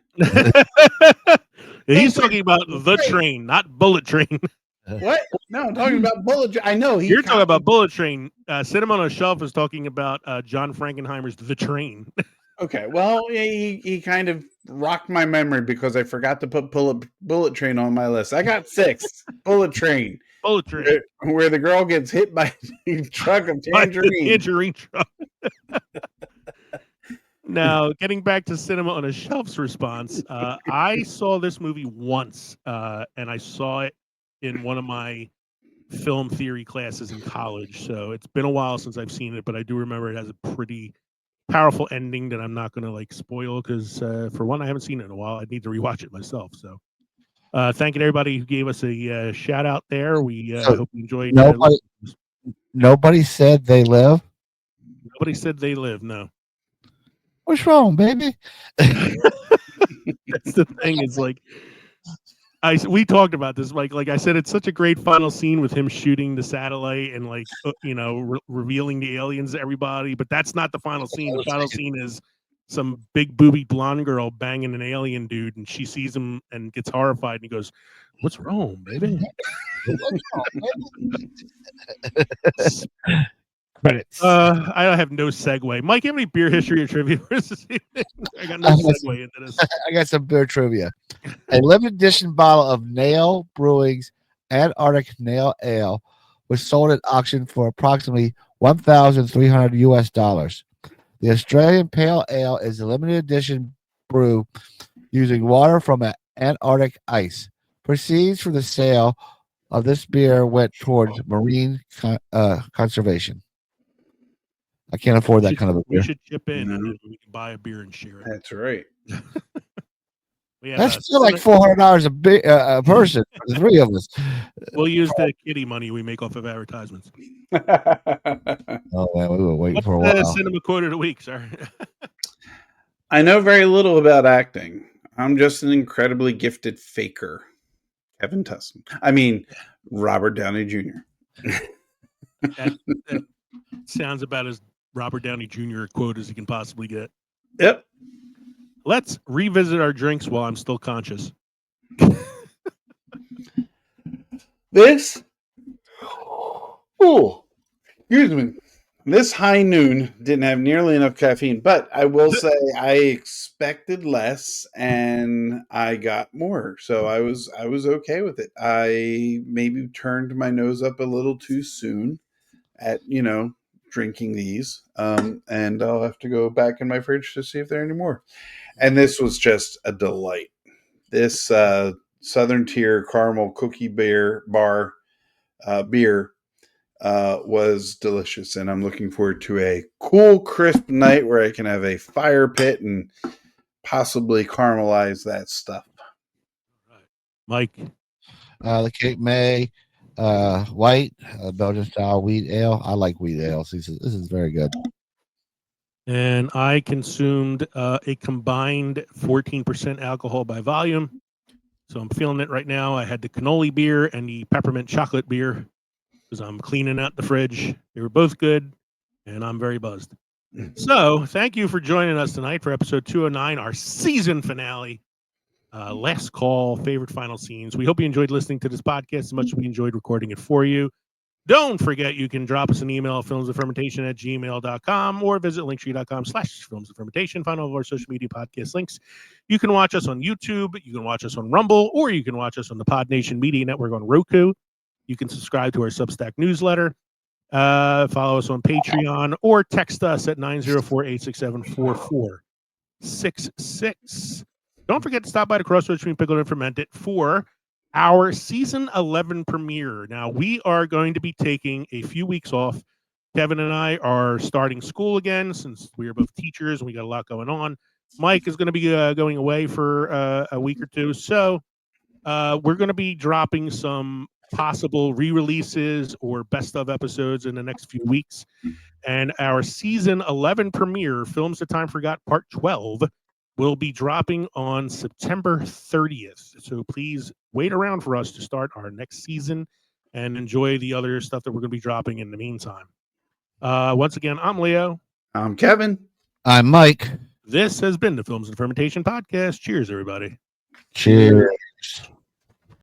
He's talking about The Train, not Bullet Train. What? No, I'm talking about Bullet Train. I know. You're talking about Bullet Train. Cinema on a Shelf is talking about John Frankenheimer's The Train. Okay, well, he kind of rocked my memory because I forgot to put Bullet Train on my list. I got 6. Bullet Train. Bullet Train. Where the girl gets hit by a truck of tangerine. Tangerine truck. Now, getting back to Cinema on a Shelf's response, I saw this movie once, and I saw it in one of my film theory classes in college. So it's been a while since I've seen it, but I do remember it has a pretty powerful ending that I'm not going to like spoil because for one, I haven't seen it in a while. I need to rewatch it myself. So thanking everybody who gave us a shout out there. We hope you enjoyed. Nobody said They Live. Nobody said They Live. No. What's wrong, baby? That's the thing. Is like we talked about this. Like I said, it's such a great final scene with him shooting the satellite and like revealing the aliens to everybody. But that's not the final scene. The final scene is some big booby blonde girl banging an alien dude, and she sees him and gets horrified. And he goes, "What's wrong, baby?" Credits. I have no segue. Mike, you have any beer history or trivia for us this evening? I got no segue into this. I got some beer trivia. A limited edition bottle of Nail Brewing's Antarctic Nail Ale was sold at auction for approximately $1,300 US. The Australian Pale Ale is a limited edition brew using water from Antarctic ice. Proceeds from the sale of this beer went towards marine conservation. I can't afford that kind of a beer. We should chip in and then we can buy a beer and share it. That's right. That's still like $400 a person for the 3 of us. We'll use the kitty money we make off of advertisements. Oh man, we were waiting for a while. Cinema quote of the week, sir. I know very little about acting. I'm just an incredibly gifted faker. Kevin Tussin. I mean, Robert Downey Jr. that sounds about as Robert Downey Jr. quote as he can possibly get. Yep. Let's revisit our drinks while I'm still conscious. This, excuse me. This high noon didn't have nearly enough caffeine, but I will say I expected less and I got more. So I was okay with it. I maybe turned my nose up a little too soon at, drinking these. And I'll have to go back in my fridge to see if there are any more. And this was just a delight. This Southern Tier caramel cookie beer was delicious, and I'm looking forward to a cool, crisp night where I can have a fire pit and possibly caramelize that stuff. Mike, the Cape May white Belgian style wheat ale. I like wheat ale. This is very good. And I consumed a combined 14% alcohol by volume. So I'm feeling it right now. I had the cannoli beer and the peppermint chocolate beer because I'm cleaning out the fridge. They were both good. and I'm very buzzed. So thank you for joining us tonight for episode 209, our season finale. Last call, favorite final scenes. We hope you enjoyed listening to this podcast as much as we enjoyed recording it for you. Don't forget, you can drop us an email at filmsoffermentation@gmail.com or visit linktree.com/filmsoffermentation. Find all of our social media podcast links. You can watch us on YouTube, you can watch us on Rumble, or you can watch us on the Pod Nation Media Network on Roku. You can subscribe to our Substack newsletter, follow us on Patreon, or text us at 904-867-4466. Don't forget to stop by the Crossroads between Pickled and Fermented for our season 11 premiere. Now, we are going to be taking a few weeks off. Kevin and I are starting school again since we are both teachers and we got a lot going on. Mike is going to be going away for a week or two. So we're going to be dropping some possible re-releases or best of episodes in the next few weeks. And our season 11 premiere, Films That Time Forgot Part 12, will be dropping on September 30th. So please wait around for us to start our next season and enjoy the other stuff that we're going to be dropping in the meantime. Once again, I'm Leo. I'm Kevin. I'm Mike. This has been the Films and Fermentation Podcast. Cheers, everybody. Cheers.